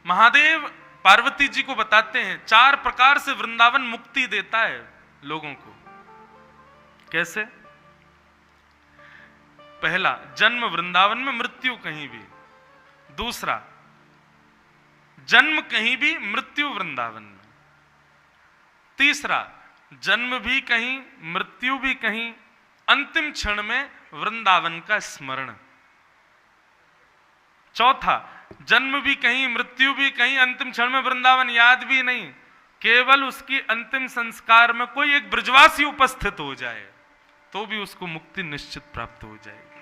महादेव पार्वती जी को बताते हैं 4 प्रकार से वृंदावन मुक्ति देता है लोगों को। कैसे? पहला, जन्म वृंदावन में, मृत्यु कहीं भी। दूसरा, जन्म कहीं भी, मृत्यु वृंदावन में। तीसरा, जन्म भी कहीं, मृत्यु भी कहीं, अंतिम क्षण में वृंदावन का स्मरण। चौथा, जन्म भी कहीं, मृत्यु भी कहीं, अंतिम क्षण में वृंदावन याद भी नहीं, केवल उसकी अंतिम संस्कार में कोई एक ब्रजवासी उपस्थित हो जाए तो भी उसको मुक्ति निश्चित प्राप्त हो जाएगी।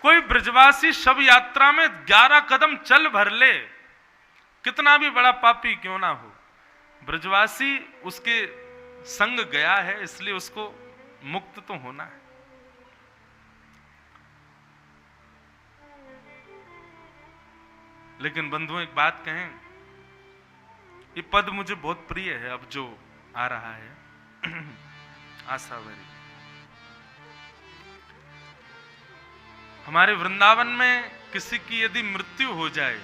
कोई ब्रजवासी शव यात्रा में 11 कदम चल भर ले, कितना भी बड़ा पापी क्यों ना हो, ब्रजवासी उसके संग गया है, इसलिए उसको मुक्त तो होना है। लेकिन बंधुओं एक बात कहें, ये पद मुझे बहुत प्रिय है अब जो आ रहा है आशावरी। हमारे वृंदावन में किसी की यदि मृत्यु हो जाए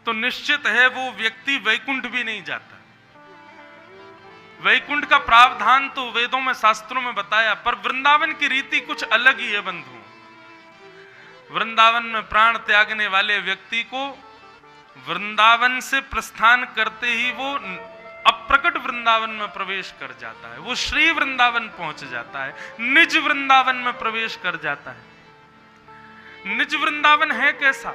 तो निश्चित है वो व्यक्ति वैकुंठ भी नहीं जाता। वैकुंठ का प्रावधान तो वेदों में, शास्त्रों में बताया, पर वृंदावन की रीति कुछ अलग ही है बंधु। वृंदावन में प्राण त्यागने वाले व्यक्ति को वृंदावन से प्रस्थान करते ही वो अप्रकट वृंदावन में प्रवेश कर जाता है, वो श्री वृंदावन पहुंच जाता है, निज वृंदावन में प्रवेश कर जाता है। निज वृंदावन है कैसा?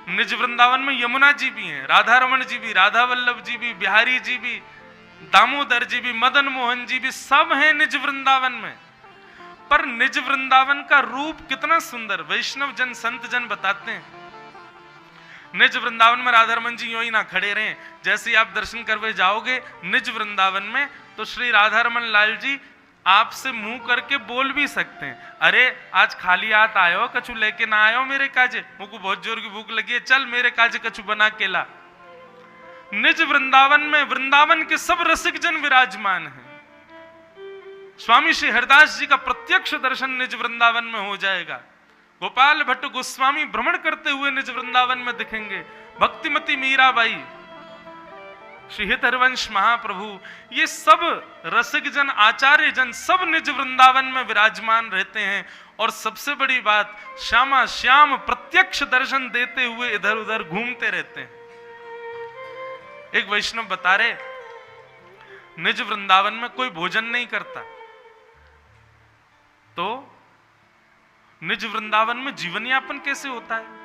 निज वृंदावन में यमुना जी भी हैं, राधा रमण जी भी, राधा वल्लभ जी भी, बिहारी जी भी, दामोदर जी भी, मदन मोहन जी भी, सब हैं निज वृंदावन में। पर निज वृंदावन का रूप कितना सुंदर, वैष्णव जन, संत जन बताते हैं। निज वृंदावन में राधा रमन जी यूं ही ना खड़े रहें, जैसे ही आप दर्शन करवे जाओगे निज वृंदावन में तो श्री राधा रमन लाल जी आपसे मुंह करके बोल भी सकते हैं, अरे आज खाली हाथ आयो, कछु लेके ना आयो मेरे काजे, मुझको बहुत जोर की भूख लगी है, चल मेरे काजे कछु बना के ला। निज वृंदावन में वृंदावन के सब रसिक जन विराजमान हैं। स्वामी श्री हरिदास जी का प्रत्यक्ष दर्शन निज वृंदावन में हो जाएगा। गोपाल भट्ट गोस्वामी भ्रमण करते हुए निज वृंदावन में दिखेंगे। भक्तिमती मीराबाई, श्री हित हरिवंश महाप्रभु, ये सब रसिक जन, आचार्य जन, सब निज वृंदावन में विराजमान रहते हैं। और सबसे बड़ी बात, श्यामा श्याम प्रत्यक्ष दर्शन देते हुए इधर उधर घूमते रहते हैं। एक वैष्णव बता रहे, निज वृंदावन में कोई भोजन नहीं करता, तो निज वृंदावन में जीवन यापन कैसे होता है?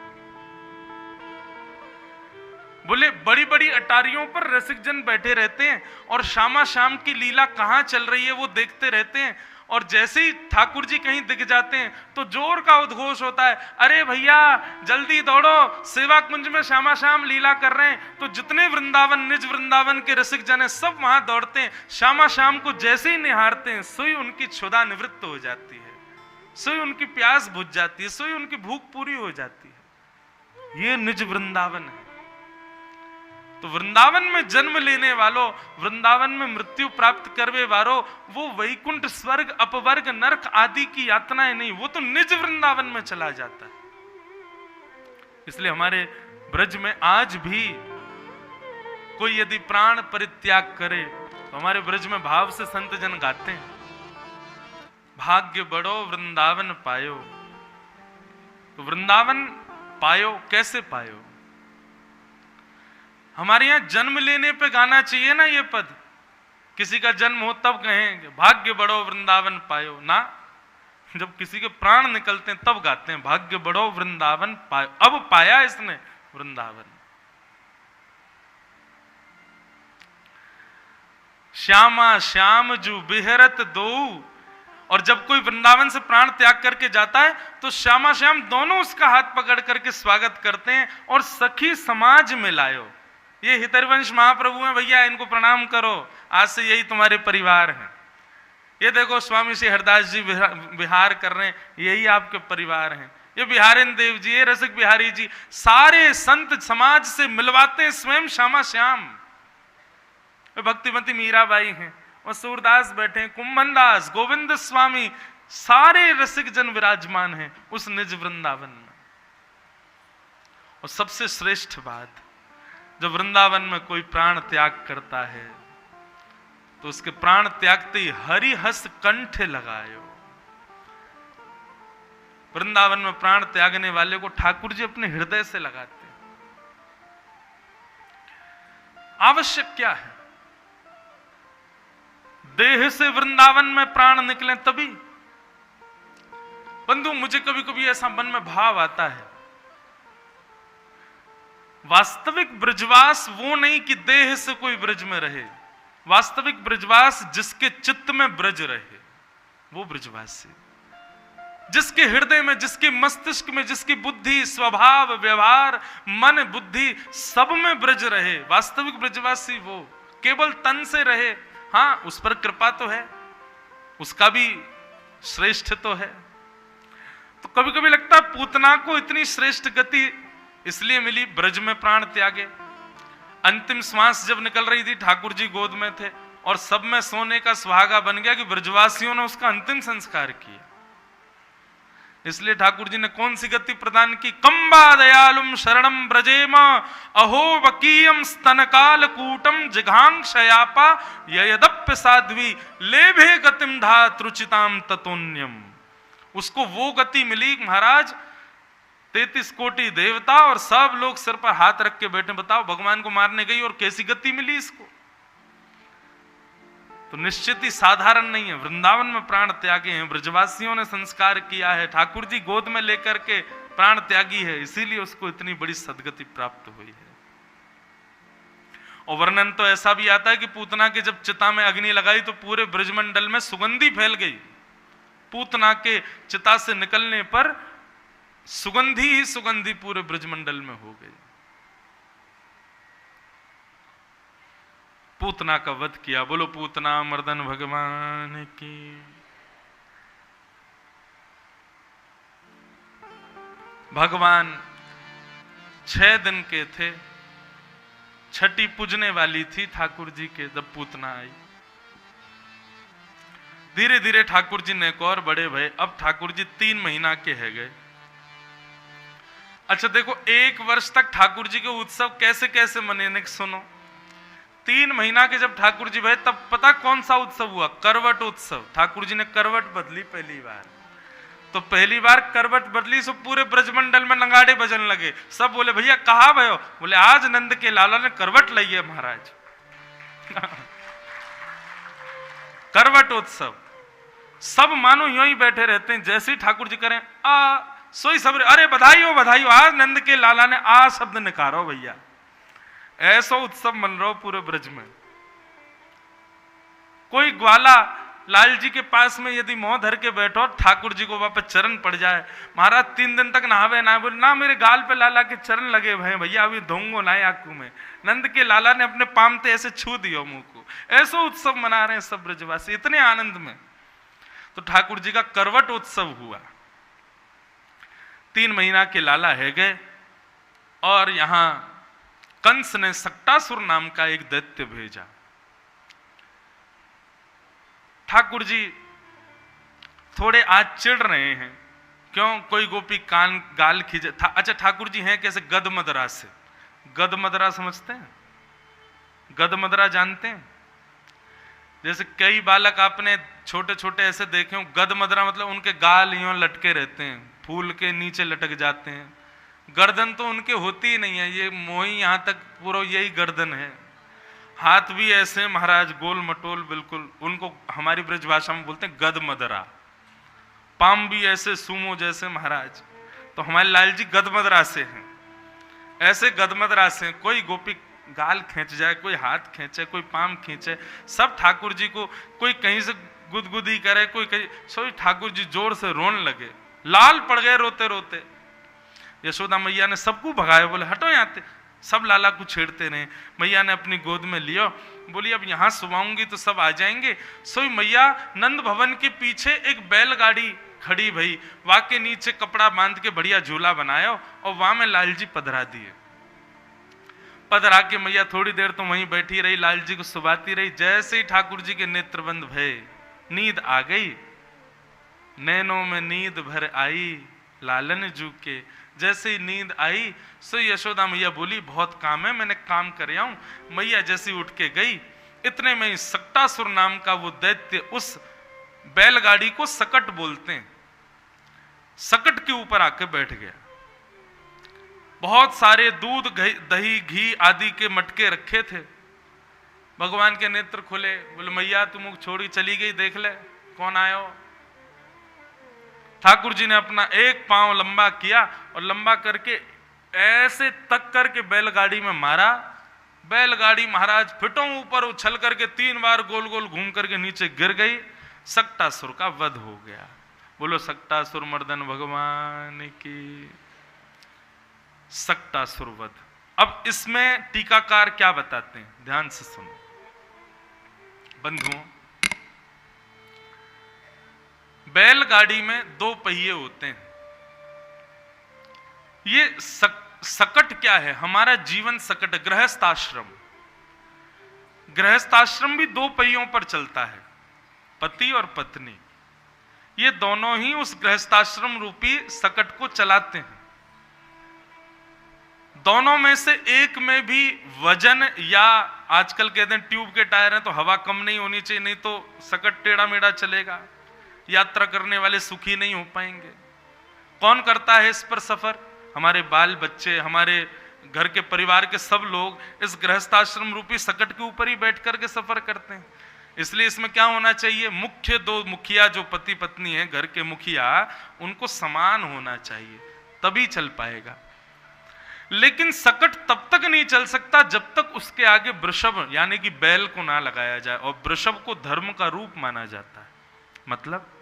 बोले बड़ी बड़ी अटारियों पर रसिक जन बैठे रहते हैं और श्यामा श्याम की लीला कहां चल रही है वो देखते रहते हैं, और जैसे ही ठाकुर जी कहीं दिख जाते हैं तो जोर का उद्घोष होता है, अरे भैया जल्दी दौड़ो, सेवा कुंज में श्यामा श्याम लीला कर रहे हैं। तो जितने वृंदावन, निज वृंदावन के रसिक जन है, सब वहां दौड़ते हैं। श्यामा श्याम को जैसे ही निहारते हैं सोई उनकी क्षुधा निवृत्त हो जाती है, सोई उनकी प्यास बुझ जाती है, सोई उनकी भूख पूरी हो जाती है। ये निज वृंदावन है। तो वृंदावन में जन्म लेने वालों, वृंदावन में मृत्यु प्राप्त करवे वालों, वो वैकुंठ, स्वर्ग, अपवर्ग, नरक आदि की यातनाएं नहीं, वो तो निज वृंदावन में चला जाता है। इसलिए हमारे ब्रज में आज भी कोई यदि प्राण परित्याग करे तो हमारे ब्रज में भाव से संत जन गाते हैं, भाग्य बड़ो वृंदावन पायो। तो वृंदावन पायो कैसे पायो? हमारे यहां जन्म लेने पे गाना चाहिए ना ये पद, किसी का जन्म हो तब कहेंगे भाग्य बड़ो वृंदावन पायो ना, जब किसी के प्राण निकलते हैं तब गाते हैं भाग्य बड़ो वृंदावन पायो। अब पाया इसने वृंदावन। श्यामा श्याम जू बिहरत दो, और जब कोई वृंदावन से प्राण त्याग करके जाता है तो श्यामा श्याम दोनों उसका हाथ पकड़ करके स्वागत करते हैं और सखी समाज में लायो। ये हितरवंश महाप्रभु हैं भैया, इनको प्रणाम करो, आज से यही तुम्हारे परिवार हैं। ये देखो स्वामी श्री हरदास जी विहार कर रहे हैं, यही आपके परिवार हैं। ये बिहारेंद्र देव जी, ये रसिक बिहारी जी, सारे संत समाज से मिलवाते हैं स्वयं श्यामा श्याम। भक्तिमती मीराबाई हैं, और सूरदास बैठे, कुंभन दास, गोविंद स्वामी, सारे रसिक जन विराजमान हैं उस निज वृंदावन में। और सबसे श्रेष्ठ बात, जब वृंदावन में कोई प्राण त्याग करता है तो उसके प्राण त्यागते ही हरि हस कंठ लगायो। वृंदावन में प्राण त्यागने वाले को ठाकुर जी अपने हृदय से लगाते हैं। आवश्यक क्या है? देह से वृंदावन में प्राण निकले तभी। बंधु, मुझे कभी कभी ऐसा मन में भाव आता है, वास्तविक ब्रजवास वो नहीं कि देह से कोई ब्रज में रहे, वास्तविक ब्रजवास जिसके चित्त में ब्रज रहे, वो ब्रजवासी, जिसके हृदय में, जिसके मस्तिष्क में, जिसकी बुद्धि, स्वभाव, व्यवहार, मन, बुद्धि सब में ब्रज रहे, वास्तविक ब्रजवासी वो। केवल तन से रहे, हाँ उस पर कृपा तो है, उसका भी श्रेष्ठ तो है। तो कभी कभी लगता है पूतना को इतनी श्रेष्ठ गति इसलिए मिली, ब्रज में प्राण त्यागे। अंतिम श्वास जब निकल रही थी, ठाकुर जी गोद में थे और सब में सोने का सुहागा बन गया कि ब्रजवासियों ने उसका अंतिम संस्कार किया। इसलिए ठाकुर जी ने कौन सी गति प्रदान की? कंबा दयालुम शरणम ब्रजेम अहो वकीयम स्तनकाल कूटम जिघांक्षयापा यदप्य साध्वी लेभे गतिम धात रुचिताम ततोन्यम। उसको वो गति मिली महाराज, 33 कोटि देवता और सब लोग सिर पर हाथ रख के बैठे, बताओ भगवान को मारने गई और कैसी गति मिली इसको? तो निश्चित ही साधारण नहीं है। वृंदावन में प्राण त्यागे हैं, ब्रजवासियों ने संस्कार किया है, ठाकुर जी गोद में लेकर के प्राण त्यागी है, इसीलिए उसको इतनी बड़ी सदगति प्राप्त हुई है। और वर्णन तो ऐसा भी आता है कि पूतना के जब चिता में अग्नि लगाई तो पूरे ब्रजमंडल में सुगंधी फैल गई। पूतना के चिता से निकलने पर सुगंधी ही सुगंधी पूरे ब्रजमंडल में हो गई। पूतना का वध किया। बोलो पूतना मर्दन भगवान की। भगवान 6 दिन के थे, छठी पूजने वाली थी ठाकुर जी के, जब पूतना आई। धीरे धीरे ठाकुर जी ने एक और बड़े भय। अब ठाकुर जी 3 महीना के है गए। अच्छा देखो, 1 वर्ष तक ठाकुर जी के उत्सव कैसे कैसे मने, सुनो। 3 महीना के जब ठाकुर जी भय, तब पता कौन सा उत्सव हुआ? करवट उत्सव। ठाकुर जी ने करवट बदली पहली बार। तो पहली बार करवट बदली सो पूरे ब्रजमंडल में नगाड़े बजन लगे। सब बोले भैया कहाँ भयो? बोले आज नंद के लाला ने करवट ली है महाराज। करवट उत्सव। सब मानो यूं ही बैठे रहते हैं, जैसे ही ठाकुर जी करें आ सोई सब, अरे बधाई हो बधाई हो, आज नंद के लाला ने आ शब्द निकारो भैया। ऐसा उत्सव मन रहो पूरे ब्रज में। कोई ग्वाला लाल जी के पास में यदि मुंह धर के बैठो, ठाकुर जी को वहां पे चरण पड़ जाए, महाराज 3 दिन तक नहावे ना, बोले ना मेरे गाल पे लाला के चरण लगे भय भैया, अभी धोंगो ना आंखों में। नंद के लाला ने अपने पामते ऐसे छू दियो मुंह को। ऐसा उत्सव मना रहे हैं सब ब्रजवासी इतने आनंद में। तो ठाकुर जी का करवट उत्सव हुआ। 3 महीना के लाला है गए और यहां कंस ने सक्टासुर नाम का एक दैत्य भेजा। ठाकुर जी थोड़े आज चिढ़ रहे हैं, क्यों? कोई गोपी कान गाल खींचे। अच्छा ठाकुर जी हैं कैसे? गदमदरा से। गदमदरा समझते हैं? गदमदरा जानते हैं? जैसे कई बालक आपने छोटे छोटे ऐसे देखे हो, गदमदरा मतलब उनके गाल यूं लटके रहते हैं, फूल के नीचे लटक जाते हैं। गर्दन तो उनके होती ही नहीं है, ये मोही यहां तक पूरा यही गर्दन है। हाथ भी ऐसे महाराज गोल मटोल बिल्कुल, उनको हमारी ब्रज भाषा में बोलते हैं गदमदरा। पाम भी ऐसे सूमो जैसे महाराज। तो हमारे लाल जी गदमदरा से हैं, ऐसे गदमदरा से। कोई गोपी गाल खींच जाए, कोई हाथ खींचे, कोई पाम खींचे, सब ठाकुर जी को कोई कहीं से गुदगुदी करे, कोई कहीं। सो ठाकुर जी जोर से रोने लगे, लाल पड़ गए रोते रोते। यशोदा मैया ने सबको भगाया, बोले हटो यहाँ से। सब लाला को छेड़ते रहे। मैया ने अपनी गोद में लियो, बोली अब यहाँ सुबाऊंगी तो सब आ जाएंगे। सोई मैया नंद भवन के पीछे एक बैलगाड़ी खड़ी भई, वहां के नीचे कपड़ा बांध के बढ़िया झूला बनाया और वहां में लाल जी पधरा दिए। पधरा के मैया थोड़ी देर तो वहीं बैठी रही, लाल जी को सुबाती रही। जैसे ही ठाकुर जी के नेत्र बंद भये, नींद आ गई, नैनों में नींद भर आई लालन जू के। जैसे ही नींद आई सो यशोदा मैया बोली बहुत काम है, मैंने काम कर आऊं। मैया जैसी उठ के गई, इतने में ही सक्टासुर नाम का वो दैत्य, उस बैलगाड़ी को सकट बोलते हैं, सकट के ऊपर आके बैठ गया। बहुत सारे दूध दही घी आदि के मटके रखे थे। भगवान के नेत्र खुले, बोले मैया तुम मुख छोड़ी चली गई, देख ले कौन आयो। ठाकुर जी ने अपना एक पांव लंबा किया और लंबा करके ऐसे तक करके बैलगाड़ी में मारा। बैलगाड़ी महाराज फिटों ऊपर उछल करके 3 बार गोल गोल घूम करके नीचे गिर गई। सक्टासुर का वध हो गया। बोलो सक्टासुर मर्दन भगवान की। सक्टासुर वध। अब इसमें टीकाकार क्या बताते हैं, ध्यान से सुनो बंधुओं। बैलगाड़ी में 2 पहिए होते हैं। ये सकट क्या है, हमारा जीवन सकट। गृहस्थाश्रम, गृहस्थाश्रम भी 2 पहियों पर चलता है, पति और पत्नी। ये दोनों ही उस गृहस्थाश्रम रूपी सकट को चलाते हैं। दोनों में से एक में भी वजन, या आजकल कहते हैं ट्यूब के टायर हैं तो हवा कम नहीं होनी चाहिए, नहीं तो सकट टेढ़ा मेढ़ा चलेगा, यात्रा करने वाले सुखी नहीं हो पाएंगे। कौन करता है इस पर सफर? हमारे बाल बच्चे, हमारे घर के परिवार के सब लोग इस गृहस्थाश्रम रूपी सकट के ऊपर ही बैठ करके सफर करते हैं। इसलिए इसमें क्या होना चाहिए, मुख्य 2 मुखिया जो पति पत्नी है, घर के मुखिया, उनको समान होना चाहिए, तभी चल पाएगा। लेकिन सकट तब तक नहीं चल सकता जब तक उसके आगे वृषभ यानी कि बैल को ना लगाया जाए, और वृषभ को धर्म का रूप माना जाता है। मतलब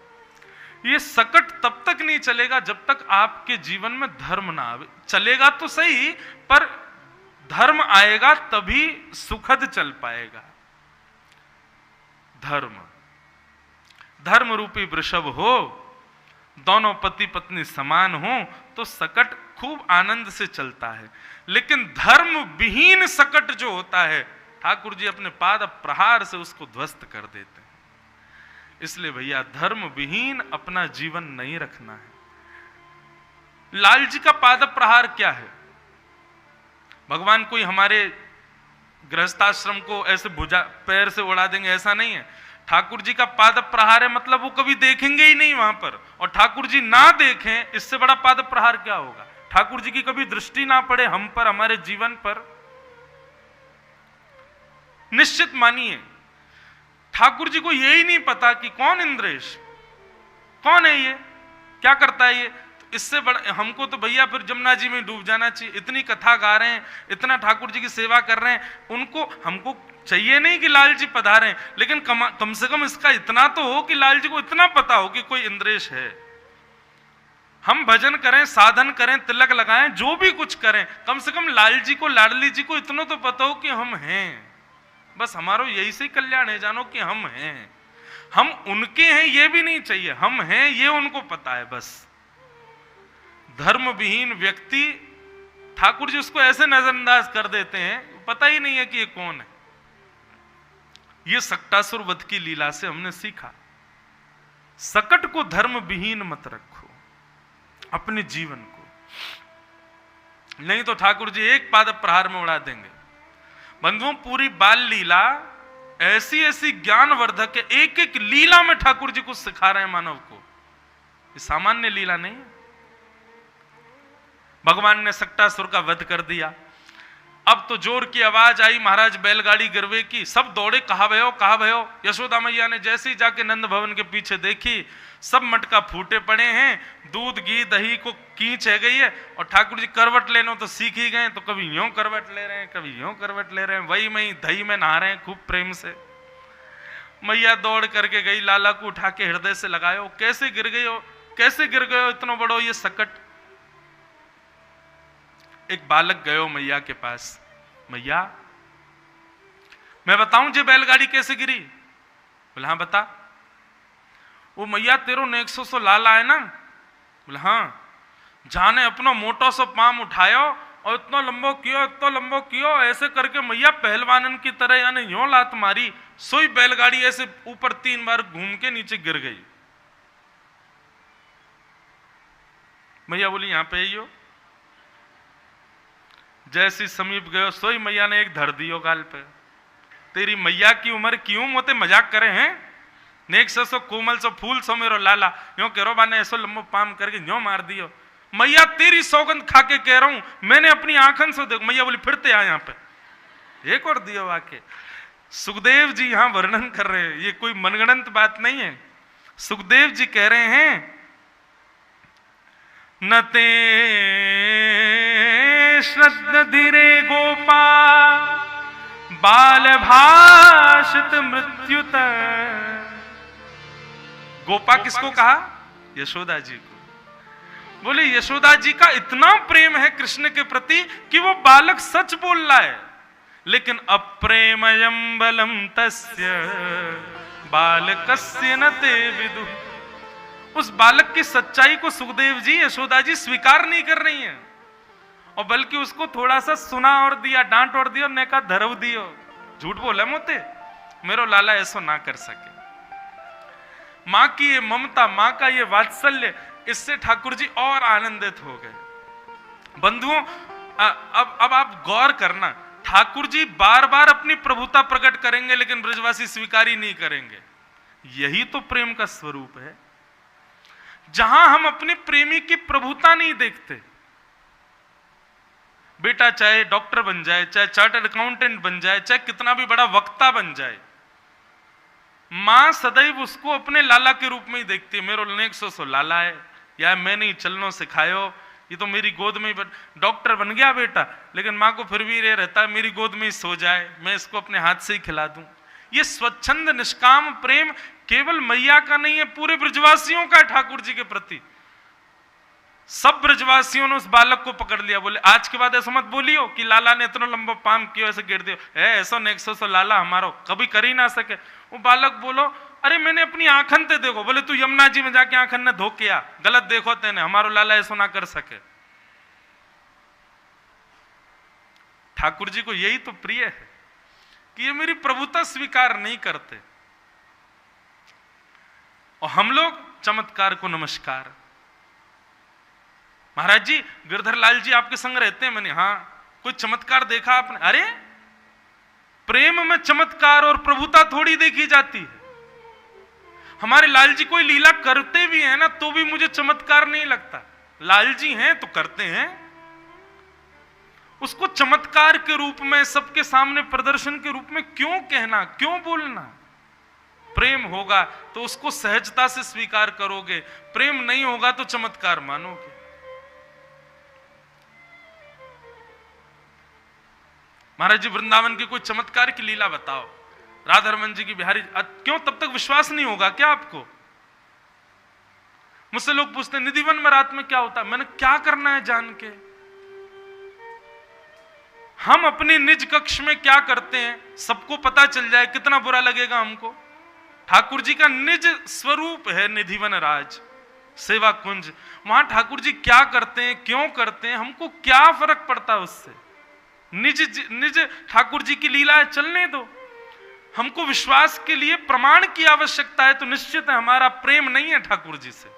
ये सकट तब तक नहीं चलेगा जब तक आपके जीवन में धर्म ना आवे। चलेगा तो सही, पर धर्म आएगा तभी सुखद चल पाएगा। धर्म, धर्म रूपी वृषभ हो, दोनों पति पत्नी समान हो, तो सकट खूब आनंद से चलता है। लेकिन धर्म विहीन सकट जो होता है, ठाकुर जी अपने पाद प्रहार से उसको ध्वस्त कर देते हैं। इसलिए भैया धर्म विहीन अपना जीवन नहीं रखना है। लाल जी का पाद प्रहार क्या है? भगवान कोई हमारे गृहस्थाश्रम को ऐसे भुजा पैर से उड़ा देंगे, ऐसा नहीं है। ठाकुर जी का पाद प्रहार है, मतलब वो कभी देखेंगे ही नहीं वहां पर, और ठाकुर जी ना देखें, इससे बड़ा पाद प्रहार क्या होगा? ठाकुर जी की कभी दृष्टि ना पड़े हम पर, हमारे जीवन पर। निश्चित मानिए ठाकुर जी को यही नहीं पता कि कौन इंद्रेश, कौन है ये, क्या करता है ये। तो इससे बड़ा हमको तो भैया फिर जमुना जी में डूब जाना चाहिए। इतनी कथा गा रहे हैं, इतना ठाकुर जी की सेवा कर रहे हैं, उनको हमको चाहिए नहीं कि लाल जी पधारें, लेकिन कम से कम इसका इतना तो हो कि लाल जी को इतना पता हो कि कोई इंद्रेश है। हम भजन करें, साधन करें, तिलक लगाएं, जो भी कुछ करें, कम से कम लाल जी को, लाडली जी को इतना तो पता हो कि हम हैं। बस हमारा यही से कल्याण है, जानो कि हम हैं, हम उनके हैं ये भी नहीं चाहिए, हम हैं ये उनको पता है। बस धर्म विहीन व्यक्ति, ठाकुर जी उसको ऐसे नजरअंदाज कर देते हैं, पता ही नहीं है कि ये कौन है। ये सक्टासुर वध की लीला से हमने सीखा, सकट को धर्म विहीन मत रखो अपने जीवन को, नहीं तो ठाकुर जी एक पाद प्रहार में उड़ा देंगे। बंधुओं, पूरी बाल लीला ऐसी ऐसी ज्ञानवर्धक है, एक एक लीला में ठाकुर जी कुछ सिखा रहे हैं मानव को। ये सामान्य लीला नहीं है। भगवान ने सक्टासुर का वध कर दिया। अब तो जोर की आवाज आई महाराज बैलगाड़ी गिरवे की, सब दौड़े, कहा भयो कहा भयो। यशोदा मैया ने जैसे ही जाके नंद भवन के पीछे देखी, सब मटका फूटे पड़े हैं, दूध घी दही को कीच है गई है, और ठाकुर जी करवट लेनो तो सीख ही गए, तो कभी यूं करवट ले रहे हैं, कभी यूं करवट ले रहे हैं, वही मई दही में नहा रहे हैं खूब प्रेम से। मैया दौड़ करके गई, लाला को उठा के हृदय से लगायो। कैसे गिर गई हो, कैसे गिर गए हो इतना बड़ो ये सकट। एक बालक गयो मैया के पास, मैया मैं बताऊं जे बैलगाड़ी कैसे गिरी? बोले हाँ बता। वो मैया तेरो ने 100 लाला है ना? बोले हाँ। जाने अपना मोटा सा पाम उठायो और इतना लंबो कियो, इतना लंबो कियो, ऐसे करके मैया पहलवानन की तरह यानी यूं लात मारी, सोई बैलगाड़ी ऐसे ऊपर 3 बार घूम के नीचे गिर गई। मैया बोली यहां पे आइयो। जैसी समीप गयो सोई मैया ने एक धर दियो गाल पे। तेरी मैया की उम्र क्यों मोते मजाक करे हैं? नेक सो कोमल सो फूल सो मेरो लाला, यो कह रो बाने ऐसो लंबो पाम करके यो मार दियो। मैया तेरी सौगंध खा के कह रहा हूं, मैंने अपनी आंखन से देख। मैया बोली फिरते आ यहाँ पे, एक और दियो वाके। सुखदेव जी यहां वर्णन कर रहे हैं, ये कोई मनगढ़ंत बात नहीं है। सुखदेव जी कह रहे हैं नते श्रद्ध धीरे गोपा बाल भाषित मृत्युत। गोपा किसको कहा? यशोदा जी को। बोले यशोदा जी का इतना प्रेम है कृष्ण के प्रति कि वो बालक सच बोल रहा है, लेकिन अप्रेमयम बलम तस्य बालकस्य न ते विदु। उस बालक की सच्चाई को सुखदेव जी यशोदा जी स्वीकार नहीं कर रही हैं, और बल्कि उसको थोड़ा सा सुना और दिया, डांट और दिया, ने कहा धरव दियो। झूठ बोले मोते, मेरो लाला ऐसा ना कर सके। मां की ये ममता, मां का ये वात्सल्य, इससे ठाकुर जी और आनंदित हो गए। बंधुओं, अब आप गौर करना, ठाकुर जी बार बार अपनी प्रभुता प्रकट करेंगे लेकिन ब्रजवासी स्वीकार ही नहीं करेंगे। यही तो प्रेम का स्वरूप है। जहां हम अपने प्रेमी की प्रभुता नहीं देखते, बेटा चाहे डॉक्टर बन जाए, चाहे चार्टर्ड अकाउंटेंट बन जाए, चाहे कितना भी बड़ा वक्ता बन जाए, मां सदैव उसको अपने लाला के रूप में ही देखती है। मेरो नेक सो लाला है, या मैंने ही चलनो सिखायो, ये तो मेरी गोद में ही डॉक्टर बन गया बेटा, लेकिन मां को फिर भी ये रहता है मेरी गोद में ही सो जाए, मैं इसको अपने हाथ से ही खिला दूं। ये स्वच्छंद निष्काम प्रेम केवल मैया का नहीं है, पूरे ब्रजवासियों का ठाकुर जी के प्रति। सब ब्रजवासियों ने उस बालक को पकड़ लिया। बोले आज के बाद ऐसा मत बोलियो कि लाला ने इतना लंबा पाम किया, ऐसे गिर दियो, ऐसा नेक सो लाला हमारो कभी कर ही ना सके। वो बालक बोलो अरे मैंने अपनी आंखन ते देखो। बोले तू यमुना जी में जाके आंखन ने धो किया, गलत देखो तेने, हमारो लाला ऐसा ना कर सके। ठाकुर जी को यही तो प्रिय है कि ये मेरी प्रभुता स्वीकार नहीं करते, और हम लोग चमत्कार को नमस्कार। महाराज जी गिरधर लाल जी आपके संग रहते हैं, मैंने हाँ कोई चमत्कार देखा आपने? अरे प्रेम में चमत्कार और प्रभुता थोड़ी देखी जाती है। हमारे लाल जी कोई लीला करते भी हैं ना तो भी मुझे चमत्कार नहीं लगता। लाल जी हैं तो करते हैं, उसको चमत्कार के रूप में सबके सामने प्रदर्शन के रूप में क्यों कहना, क्यों बोलना? प्रेम होगा तो उसको सहजता से स्वीकार करोगे, प्रेम नहीं होगा तो चमत्कार मानोगे। महाराज जी वृंदावन की कोई चमत्कार की लीला बताओ, राधा रमन जी की बिहारी, क्यों तब तक विश्वास नहीं होगा क्या आपको? मुझसे लोग पूछते हैं निधिवन में रात में क्या होता है, मैंने क्या करना है जान के? हम अपने निज कक्ष में क्या करते हैं सबको पता चल जाए, कितना बुरा लगेगा हमको। ठाकुर जी का निज स्वरूप है निधिवन राज सेवा कुंज, वहां ठाकुर जी क्या करते हैं, क्यों करते हैं, हमको क्या फर्क पड़ता है उससे? निज ठाकुर जी की लीला है, चलने दो। हमको विश्वास के लिए प्रमाण की आवश्यकता है, तो निश्चित है हमारा प्रेम नहीं है ठाकुर जी से।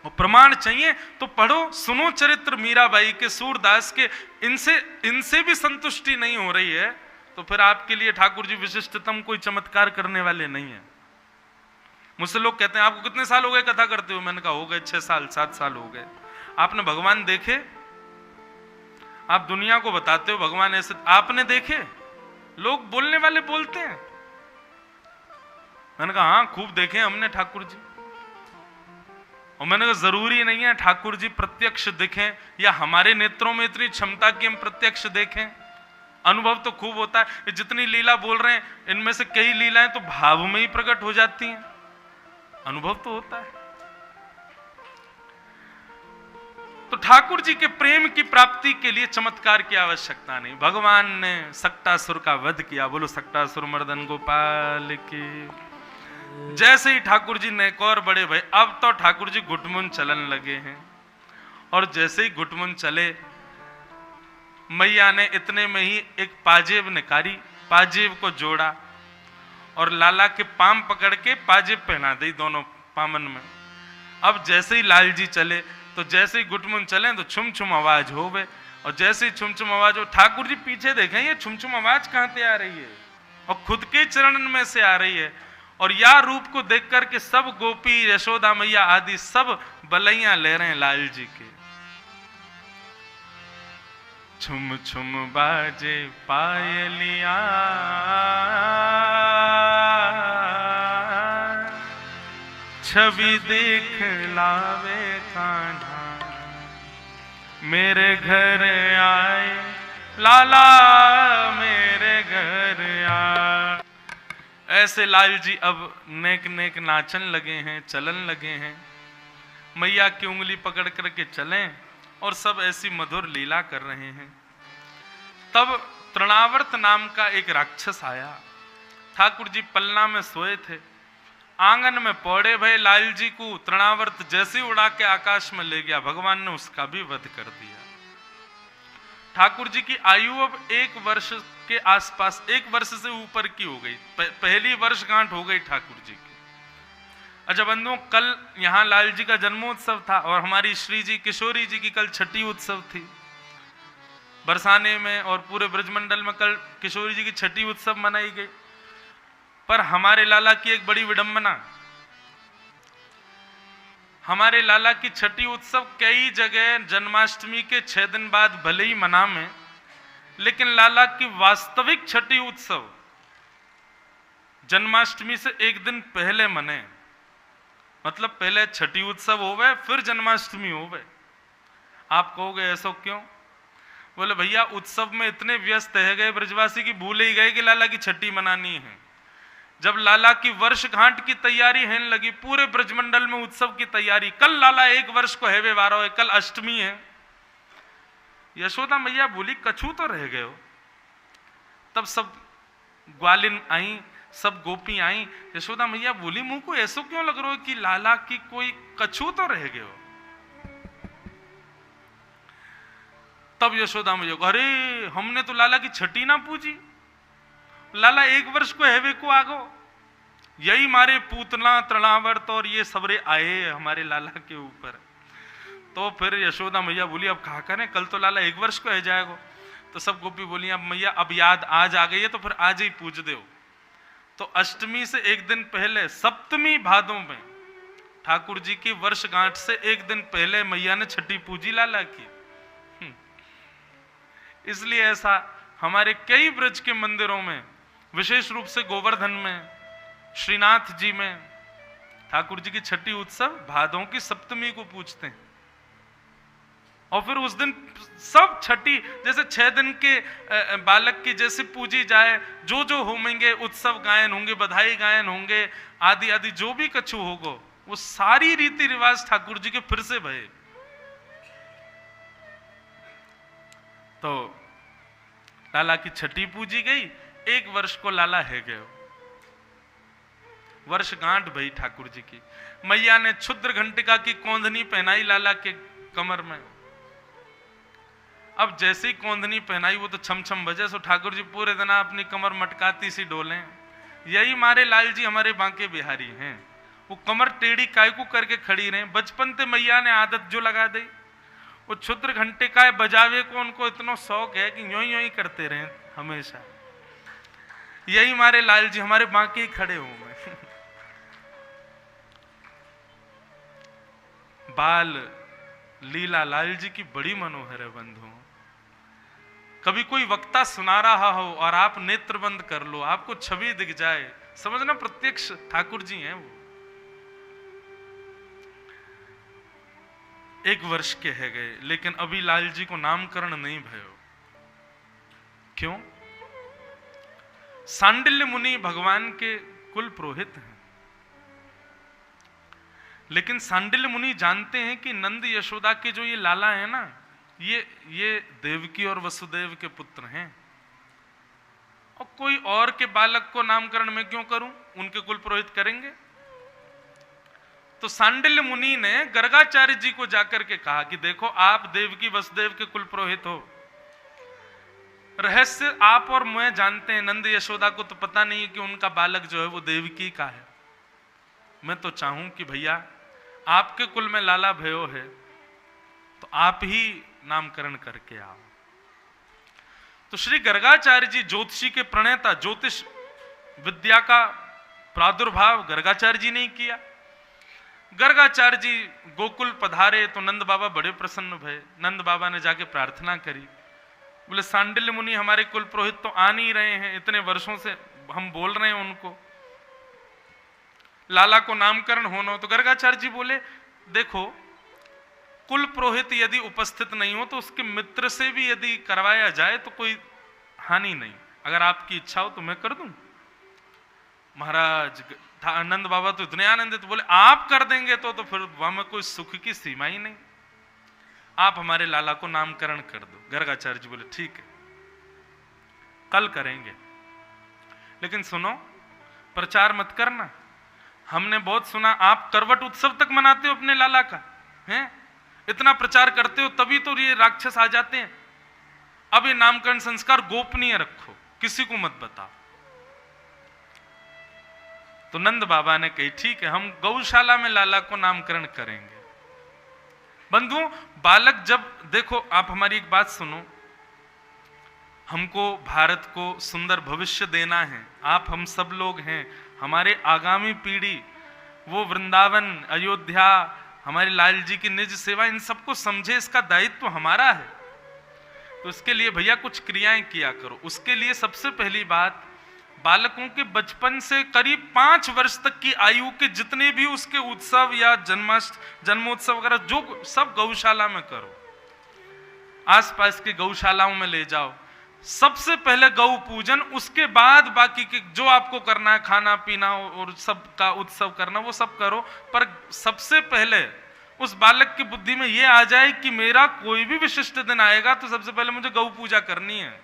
और प्रमाण चाहिए तो पढ़ो, सुनो चरित्र मीराबाई के, सूरदास के। इनसे भी संतुष्टि नहीं हो रही है तो फिर आपके लिए ठाकुर जी विशिष्टतम कोई चमत्कार करने वाले नहीं है। मुझसे लोग कहते हैं आपको कितने साल हो गए कथा करते हो? मैंने कहा हो गए 6 साल 7 साल हो गए। आपने भगवान देखे? आप दुनिया को बताते हो भगवान ऐसे, आपने देखे? लोग बोलने वाले बोलते हैं। मैंने कहा हाँ खूब देखे हमने ठाकुर जी। और मैंने कहा जरूरी नहीं है ठाकुर जी प्रत्यक्ष दिखें या हमारे नेत्रों में इतनी क्षमता की हम प्रत्यक्ष देखें। अनुभव तो खूब होता है। जितनी लीला बोल रहे हैं इनमें से कई लीलाएं तो भाव में ही प्रकट हो जाती हैं, अनुभव तो होता है। तो ठाकुर जी के प्रेम की प्राप्ति के लिए चमत्कार की आवश्यकता नहीं। भगवान ने सक्टासुर का वध किया, बोलो सक्टासुर मर्दन गोपाल की। जैसे ही ठाकुर जी नेकौर बड़े भाई, अब तो ठाकुर जी घुटमुन चलन लगे हैं। और जैसे ही घुटमुन चले, मैया ने इतने में ही एक पाजेब निकाली, पाजेब को जोड़ा और लाला के पाम पकड़ के पाजेब पहना दी दोनों पामन में। अब जैसे ही लाल जी चले तो जैसे ही गुटमुन चले तो छुम छुम आवाज होवे, और जैसे ही छुम छुम आवाज हो, ठाकुर जी पीछे देखें ये छुम छुम आवाज कहां से आ रही है, और खुद के चरण में से आ रही है। और या रूप को देख करके सब गोपी, यशोदा मैया आदि सब बलैया ले रहे हैं लाल जी के। छुम छुम बाजे पायलिया, छवि देख लावे कान्हा, मेरे घर आए लाला, मेरे घर आए। ऐसे लाल जी अब नेक नेक नाचन लगे हैं, चलन लगे हैं, मैया की उंगली पकड़ करके चलें और सब ऐसी मधुर लीला कर रहे हैं। तब तृणावर्त नाम का एक राक्षस आया। ठाकुर जी पलना में सोए थे, आंगन में पौड़े भय लाल जी को तृणावर्त जैसे उड़ा के आकाश में ले गया, भगवान ने उसका भी वध कर दिया। ठाकुर जी की आयु अब 1 वर्ष के आसपास, 1 वर्ष से ऊपर की हो गई, पहली वर्षगांठ हो गई ठाकुर जी की। अच्छा बंधुओं, कल यहाँ लाल जी का जन्मोत्सव था और हमारी श्री जी किशोरी जी की कल छठी उत्सव थी बरसाने में, और पूरे ब्रजमंडल में कल किशोरी जी की छठी उत्सव मनाई गई। पर हमारे लाला की एक बड़ी विडंबना, हमारे लाला की छठी उत्सव कई जगह जन्माष्टमी के 6 दिन बाद भले ही मना में, लेकिन लाला की वास्तविक छठी उत्सव जन्माष्टमी से 1 दिन पहले मने। मतलब पहले छठी उत्सव होवे फिर जन्माष्टमी होवे। आप कहोगे ऐसा क्यों? बोले भैया उत्सव में इतने व्यस्त है गए ब्रजवासी की भूल ही गए कि लाला की छठी मनानी है। जब लाला की वर्षगांठ की तैयारी है लगी, पूरे ब्रजमंडल में उत्सव की तैयारी, कल लाला 1 वर्ष को हैवे वारो है, कल अष्टमी है। यशोदा मैया बोली कछू तो रह गए हो। तब सब ग्वालिन आई, सब गोपी आई। यशोदा मैया बोली मुंह को ऐसा क्यों लग रहा है कि लाला की कोई कछू तो रह गए हो। तब यशोदा मैया, अरे हमने तो लाला की छठी ना पूजी, लाला 1 वर्ष को हैवे को आगो, यही मारे पूतना तृणावर्त और ये सबरे आए हमारे लाला के ऊपर। तो फिर यशोदा मैया बोली अब कहा करें, कल तो लाला 1 वर्ष को है जाएगा। तो सब गोपी बोली अब मैया अब याद आज आ गई है तो फिर आज ही पूज दो। तो अष्टमी से 1 दिन पहले सप्तमी भादों में ठाकुर जी की वर्षगांठ से 1 दिन पहले मैया ने छठी पूजी लाला की। इसलिए ऐसा हमारे कई ब्रज के मंदिरों में, विशेष रूप से गोवर्धन में, श्रीनाथ जी में ठाकुर जी की छठी उत्सव भादों की सप्तमी को पूजते हैं। और फिर उस दिन सब छठी, जैसे 6 दिन के बालक की जैसे पूजी जाए, जो जो होंगे उत्सव गायन होंगे, बधाई गायन होंगे, आदि आदि जो भी कछु होगो, वो सारी रीति रिवाज ठाकुर जी के फिर से भये। तो लाला की छठी पूजी गई, 1 वर्ष को लाला है गए, वर्षगांठ भई ठाकुर जी की। मैया ने क्षुद्र घंटिका की कौंधनी पहनाई लाला के कमर में। अब जैसे ही कौंधनी पहनाई वो तो छम छम बजे, सो ठाकुर जी पूरे दिन अपनी कमर मटकाती सी डोले। यही मारे लाल जी हमारे बांके बिहारी हैं, वो कमर टेढ़ी काय को करके खड़ी रहे। बचपन से मैया ने आदत जो लगा दी, वो क्षुद्र घंटिका बजावे को उनको इतना शौक है कि यों ही करते रहे हमेशा। यही मारे लाल जी हमारे बांके ही खड़े हुए। बाल लीला लाल जी की बड़ी मनोहर है बंधु। कभी कोई वक्ता सुना रहा हो और आप नेत्र बंद कर लो, आपको छवि दिख जाए, समझना प्रत्यक्ष ठाकुर जी हैं वो। 1 वर्ष के है गए, लेकिन अभी लाल जी को नामकरण नहीं भयो। क्यों? सांडिल्य मुनि भगवान के कुल पुरोहित हैं, लेकिन सांडिल्य मुनि जानते हैं कि नंद यशोदा के जो ये लाला है ना, ये देवकी और वसुदेव के पुत्र हैं, और कोई और के बालक को नामकरण में क्यों करूं, उनके कुल पुरोहित करेंगे। तो सांडिल्य मुनि ने गर्गाचार्य जी को जाकर के कहा कि देखो आप देवकी वसुदेव के कुल पुरोहित हो, रहस्य आप और मैं जानते हैं, नंद यशोदा को तो पता नहीं है कि उनका बालक जो है वो देवकी का है। मैं तो चाहूं कि भैया आपके कुल में लाला भयो है तो आप ही नामकरण करके आओ। तो श्री गर्गाचार्य जी ज्योतिषी के प्रणेता, ज्योतिष विद्या का प्रादुर्भाव गर्गाचार्य जी ने किया। गर्गाचार्य जी गोकुल पधारे तो नंद बाबा बड़े प्रसन्न भये। नंद बाबा ने जाके प्रार्थना करी, बोले सांडिल्य मुनि हमारे कुल पुरोहित तो आ नहीं रहे हैं, इतने वर्षों से हम बोल रहे हैं उनको लाला को नामकरण होना हो। तो गर्गाचार्य जी बोले देखो, कुल पुरोहित यदि उपस्थित नहीं हो तो उसके मित्र से भी यदि करवाया जाए तो कोई हानि नहीं, अगर आपकी इच्छा हो तो मैं कर दूं। महाराज आनंद बाबा तो इतने आनंदित, तो बोले आप कर देंगे तो फिर वहां में कोई सुख की सीमा ही नहीं, आप हमारे लाला को नामकरण कर दो। गर्गाचार्य जी बोले ठीक है, कल करेंगे, लेकिन सुनो प्रचार मत करना। हमने बहुत सुना आप करवट उत्सव तक मनाते हो अपने लाला का, हैं? इतना प्रचार करते हो तभी तो ये राक्षस आ जाते हैं। अब ये नामकरण संस्कार गोपनीय रखो, किसी को मत बताओ। तो नंद बाबा ने कही ठीक है, हम गौशाला में लाला को नामकरण करेंगे। बंधुओं, बालक जब देखो, आप हमारी एक बात सुनो, हमको भारत को सुंदर भविष्य देना है, आप हम सब लोग हैं, हमारे आगामी पीढ़ी वो वृंदावन, अयोध्या, हमारे लाल जी की निज सेवा, इन सबको समझे, इसका दायित्व हमारा है। तो इसके लिए भैया कुछ क्रियाएं किया करो। उसके लिए सबसे पहली बात, बालकों के बचपन से करीब 5 वर्ष तक की आयु के जितने भी उसके उत्सव या जन्मोत्सव वगैरह जो सब गौशाला में करो, आसपास के गौशालाओं में ले जाओ। सबसे पहले गौ पूजन, उसके बाद बाकी के जो आपको करना है, खाना पीना और सबका उत्सव करना, वो सब करो। पर सबसे पहले उस बालक की बुद्धि में ये आ जाए कि मेरा कोई भी विशिष्ट दिन आएगा तो सबसे पहले मुझे गौ पूजा करनी है।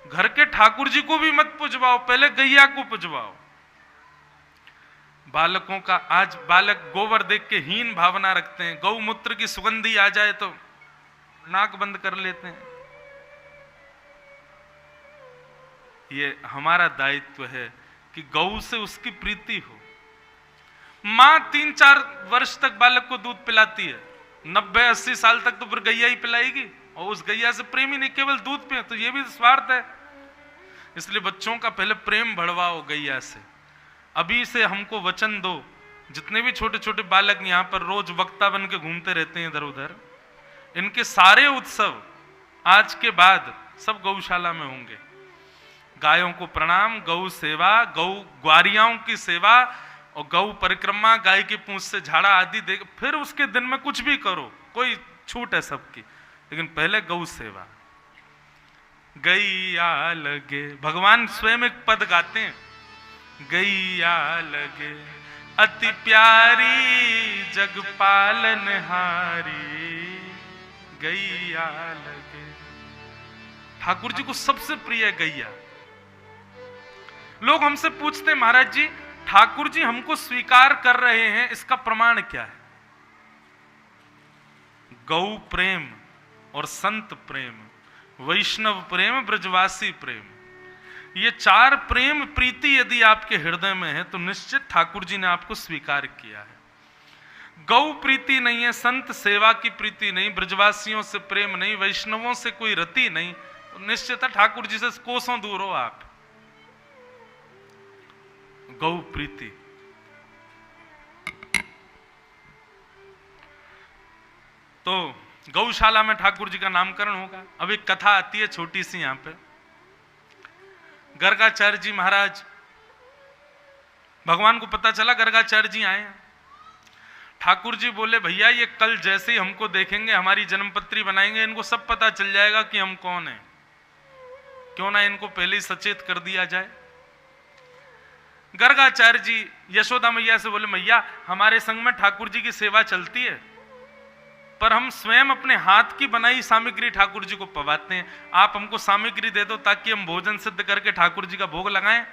घर के ठाकुर जी को भी मत पुजवाओ, पहले गैया को पुजवाओ। बालकों का आज बालक गोबर देख के हीन भावना रखते हैं, गौमूत्र की सुगंधी आ जाए तो नाक बंद कर लेते हैं। ये हमारा दायित्व है कि गौ से उसकी प्रीति हो। मां 3-4 वर्ष तक बालक को दूध पिलाती है, 90-80 साल तक तो फिर गैया ही पिलाएगी, और उस गैया से प्रेम ही नहीं, केवल दूध पे, तो ये भी स्वार्थ है। इसलिए बच्चों का पहले प्रेम बढ़वाओ गैया से। अभी से हमको वचन दो, जितने भी छोटे छोटे बालक यहाँ पर रोज वक्ता बन के घूमते रहते हैं इधर उधर, इनके सारे उत्सव आज के बाद सब गौशाला में होंगे। गायों को प्रणाम, गौ सेवा, गौ ग्वारियाओं की सेवा और गौ परिक्रमा, गाय की पूंछ से झाड़ा आदि दे, फिर उसके दिन में कुछ भी करो, कोई छूट है सबकी, लेकिन पहले गौ सेवा। गैया लगे, भगवान स्वयं एक पद गाते हैं, गैया लगे अति प्यारी जग पालनहारी, गैया लगे। ठाकुर जी को सबसे प्रिय गैया। लोग हमसे पूछते हैं महाराज जी, ठाकुर जी हमको स्वीकार कर रहे हैं, इसका प्रमाण क्या है? गौ प्रेम और संत प्रेम, वैष्णव प्रेम, ब्रजवासी प्रेम, ये 4 प्रेम प्रीति यदि आपके हृदय में है तो निश्चित ठाकुर जी ने आपको स्वीकार किया है। गौ प्रीति नहीं है, संत सेवा की प्रीति नहीं, ब्रजवासियों से प्रेम नहीं, वैष्णवों से कोई रति नहीं, तो निश्चित है ठाकुर जी से कोसों दूर हो आप। गौ प्रीति। तो गौशाला में ठाकुर जी का नामकरण होगा। अब एक कथा आती है छोटी सी यहां पे। गर्गाचार्य जी महाराज, भगवान को पता चला गर्गाचार्य जी आए हैं। ठाकुर जी बोले भैया ये कल जैसे ही हमको देखेंगे, हमारी जन्मपत्री बनाएंगे, इनको सब पता चल जाएगा कि हम कौन हैं, क्यों ना इनको पहले ही सचेत कर दिया जाए। गर्गाचार्य जी यशोदा मैया से बोले मैया हमारे संग में ठाकुर जी की सेवा चलती है, पर हम स्वयं अपने हाथ की बनाई सामग्री ठाकुर जी को पवाते हैं, आप हमको सामग्री दे दो ताकि हम भोजन सिद्ध करके ठाकुर जी का भोग लगाएं।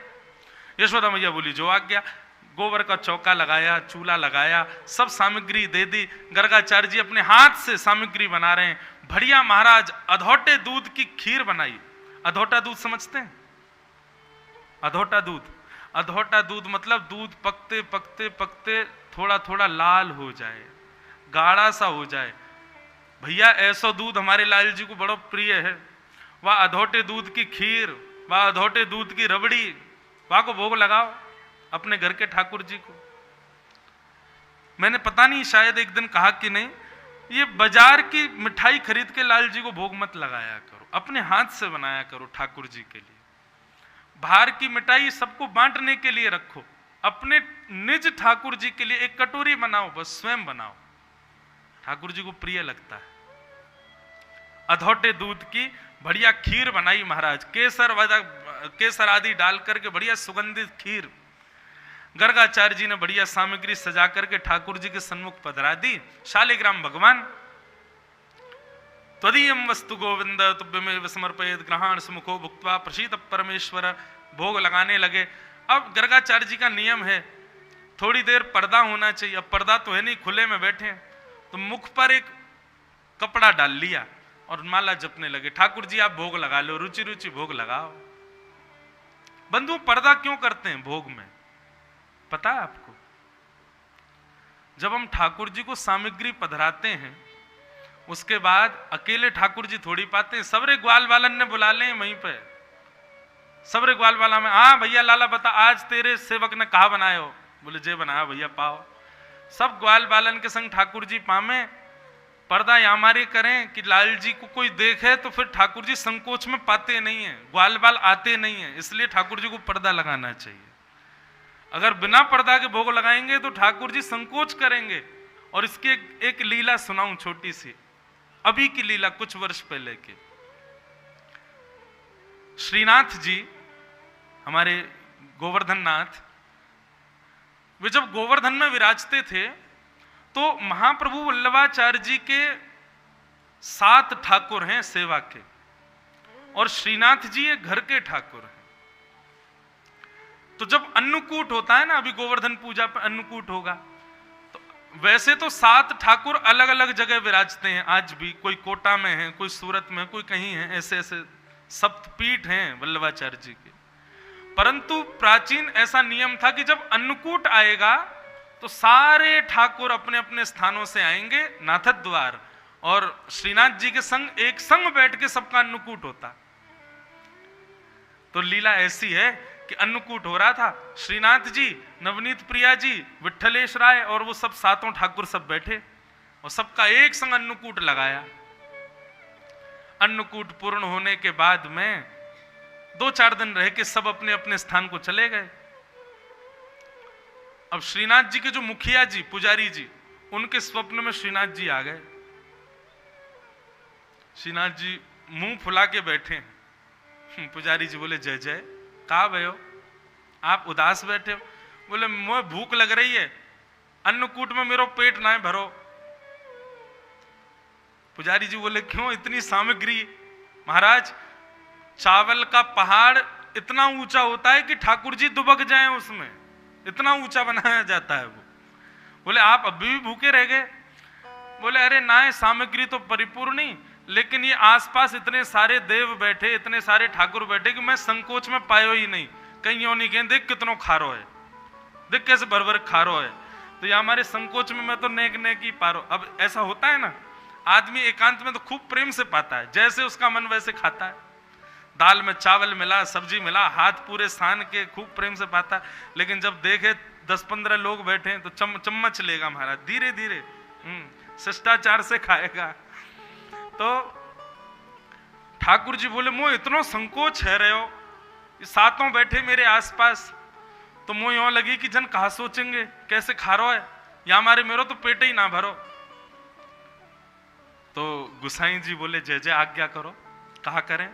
यशोदा मैया बोली जो आज्ञा। गोबर का चौका लगाया, चूल्हा लगाया, सब सामग्री दे दी। गर्गाचार्य जी अपने हाथ से सामग्री बना रहे हैं। बढ़िया महाराज अधोटे दूध की खीर बनाई। अधोटा दूध समझते हैं? अधोटा दूध अधोटा दूध मतलब दूध पकते पकते पकते थोड़ा थोड़ा लाल हो जाए, गाढ़ा सा हो जाए। भैया ऐसा दूध हमारे लाल जी को बड़ा प्रिय है। वह अधोटे दूध की खीर, वह अधोटे दूध की रबड़ी, वह को भोग लगाओ अपने घर के ठाकुर जी को। मैंने पता नहीं शायद एक दिन कहा कि नहीं, ये बाजार की मिठाई खरीद के लाल जी को भोग मत लगाया करो, अपने हाथ से बनाया करो ठाकुर जी के लिए। बाहर की मिठाई सबको बांटने के लिए रखो, अपने निज ठाकुर जी के लिए एक कटोरी बनाओ, बस स्वयं बनाओ, ठाकुर जी को प्रिय लगता है। अधोटे दूध की बढ़िया खीर बनाई महाराज, केसर आदि डाल करके बढ़िया सुगंधित खीर। गर्गाचार्य जी ने बढ़िया सामग्री सजा करके ठाकुर जी के सन्मुख पधरा दी। शालिग्राम भगवान त्वदीयम वस्तु गोविंद तुभ्यमेव समर्पयेत ग्रहण सुमुखो भुक्त्वा प्रसीद परमेश्वर, भोग लगाने लगे। अब गर्गाचार्य जी का नियम है थोड़ी देर पर्दा होना चाहिए। अब पर्दा तो है नहीं, खुले में बैठे, तो मुख पर एक कपड़ा डाल लिया और माला जपने लगे। ठाकुर जी आप भोग लगा लो, रुचि रुचि भोग लगाओ। बंधु पर्दा क्यों करते हैं भोग में, पता है आपको? जब हम ठाकुर जी को सामग्री पधराते हैं, उसके बाद अकेले ठाकुर जी थोड़ी पाते हैं, सबरे ग्वाल वालन ने बुला ले वहीं पे। सबरे ग्वाल वाला में, हाँ भैया लाला बता आज तेरे सेवक ने कहा बनाए हो? बोले जे बनाया भैया पाओ। सब ग्वाल वालन के संग ठाकुर जी पामे, पर्दा यामारी करें कि लाल जी को कोई देखे तो फिर ठाकुर जी संकोच में पाते नहीं है, ग्वाल बाल आते नहीं है, इसलिए ठाकुर जी को पर्दा लगाना चाहिए। अगर बिना पर्दा के भोग लगाएंगे तो ठाकुर जी संकोच करेंगे। और इसकी एक लीला सुनाऊं छोटी सी, अभी की लीला, कुछ वर्ष पहले की। श्रीनाथ जी हमारे गोवर्धन नाथ, वे जब गोवर्धन में विराजते थे तो महाप्रभु वल्लभाचार्य जी के 7 ठाकुर हैं सेवा के, और श्रीनाथ जी ये घर के ठाकुर हैं। तो जब अन्नकूट होता है ना, अभी गोवर्धन पूजा पर अन्नकूट होगा, तो वैसे तो 7 ठाकुर अलग अलग जगह विराजते हैं आज भी, कोई कोटा में है, कोई सूरत में, कोई कहीं है, ऐसे ऐसे सप्तपीठ हैं वल्लभाचार्य जी के। परंतु प्राचीन ऐसा नियम था कि जब अन्नकूट आएगा तो सारे ठाकुर अपने अपने स्थानों से आएंगे नाथद द्वार, और श्रीनाथ जी के संग एक संग बैठ के सबका अन्नकूट होता। तो लीला ऐसी है कि अन्नकूट हो रहा था, श्रीनाथ जी, नवनीत प्रिया जी, विठलेश राय और वो सब 7 ठाकुर सब बैठे और सबका एक संग अन्नकूट लगाया। अन्नकूट पूर्ण होने के बाद में 2-4 दिन रह के सब अपने अपने स्थान को चले गए। अब श्रीनाथ जी के जो मुखिया जी, पुजारी जी, उनके स्वप्न में श्रीनाथ जी आ गए। श्रीनाथ जी मुंह फुला के बैठे हैं। पुजारी जी बोले जय जय, कहा भयो आप उदास बैठे हो? बोले मुझे भूख लग रही है, अन्नकूट में मेरो पेट ना भरो। पुजारी जी बोले क्यों इतनी सामग्री? महाराज चावल का पहाड़ इतना ऊंचा होता है कि ठाकुर जी दुबक जाएं उसमें, इतना ऊंचा बनाया जाता है वो। बोले आप अभी भी भूखे रह गए? बोले अरे ना, सामग्री तो परिपूर्ण नहीं, लेकिन ये आसपास इतने सारे देव बैठे, इतने सारे ठाकुर बैठे कि मैं संकोच में पायो ही नहीं। कहीं यो नहीं कहें देख कितनो खारो है, देख कैसे भर भर खारो है, तो ये हमारे संकोच में मैं तो नेक नेक ही पारो। अब ऐसा होता है ना, आदमी एकांत में तो खूब प्रेम से पाता है, जैसे उसका मन वैसे खाता है। दाल में चावल मिला, सब्जी मिला, हाथ पूरे सान के खूब प्रेम से पाता है। लेकिन जब देखे 10-15 लोग बैठे हैं तो चम्मच लेगा महाराज, धीरे धीरे शिष्टाचार से खाएगा। तो ठाकुर जी बोले मोह इतनो संकोच है रहे हो, 7 बैठे मेरे आसपास, तो मोह यो लगी कि जन कहा सोचेंगे कैसे खा रो है, या हमारे मेरो तो पेट ही ना भरो। तो गुसाई जी बोले जय जय आज्ञा करो, कहा करें।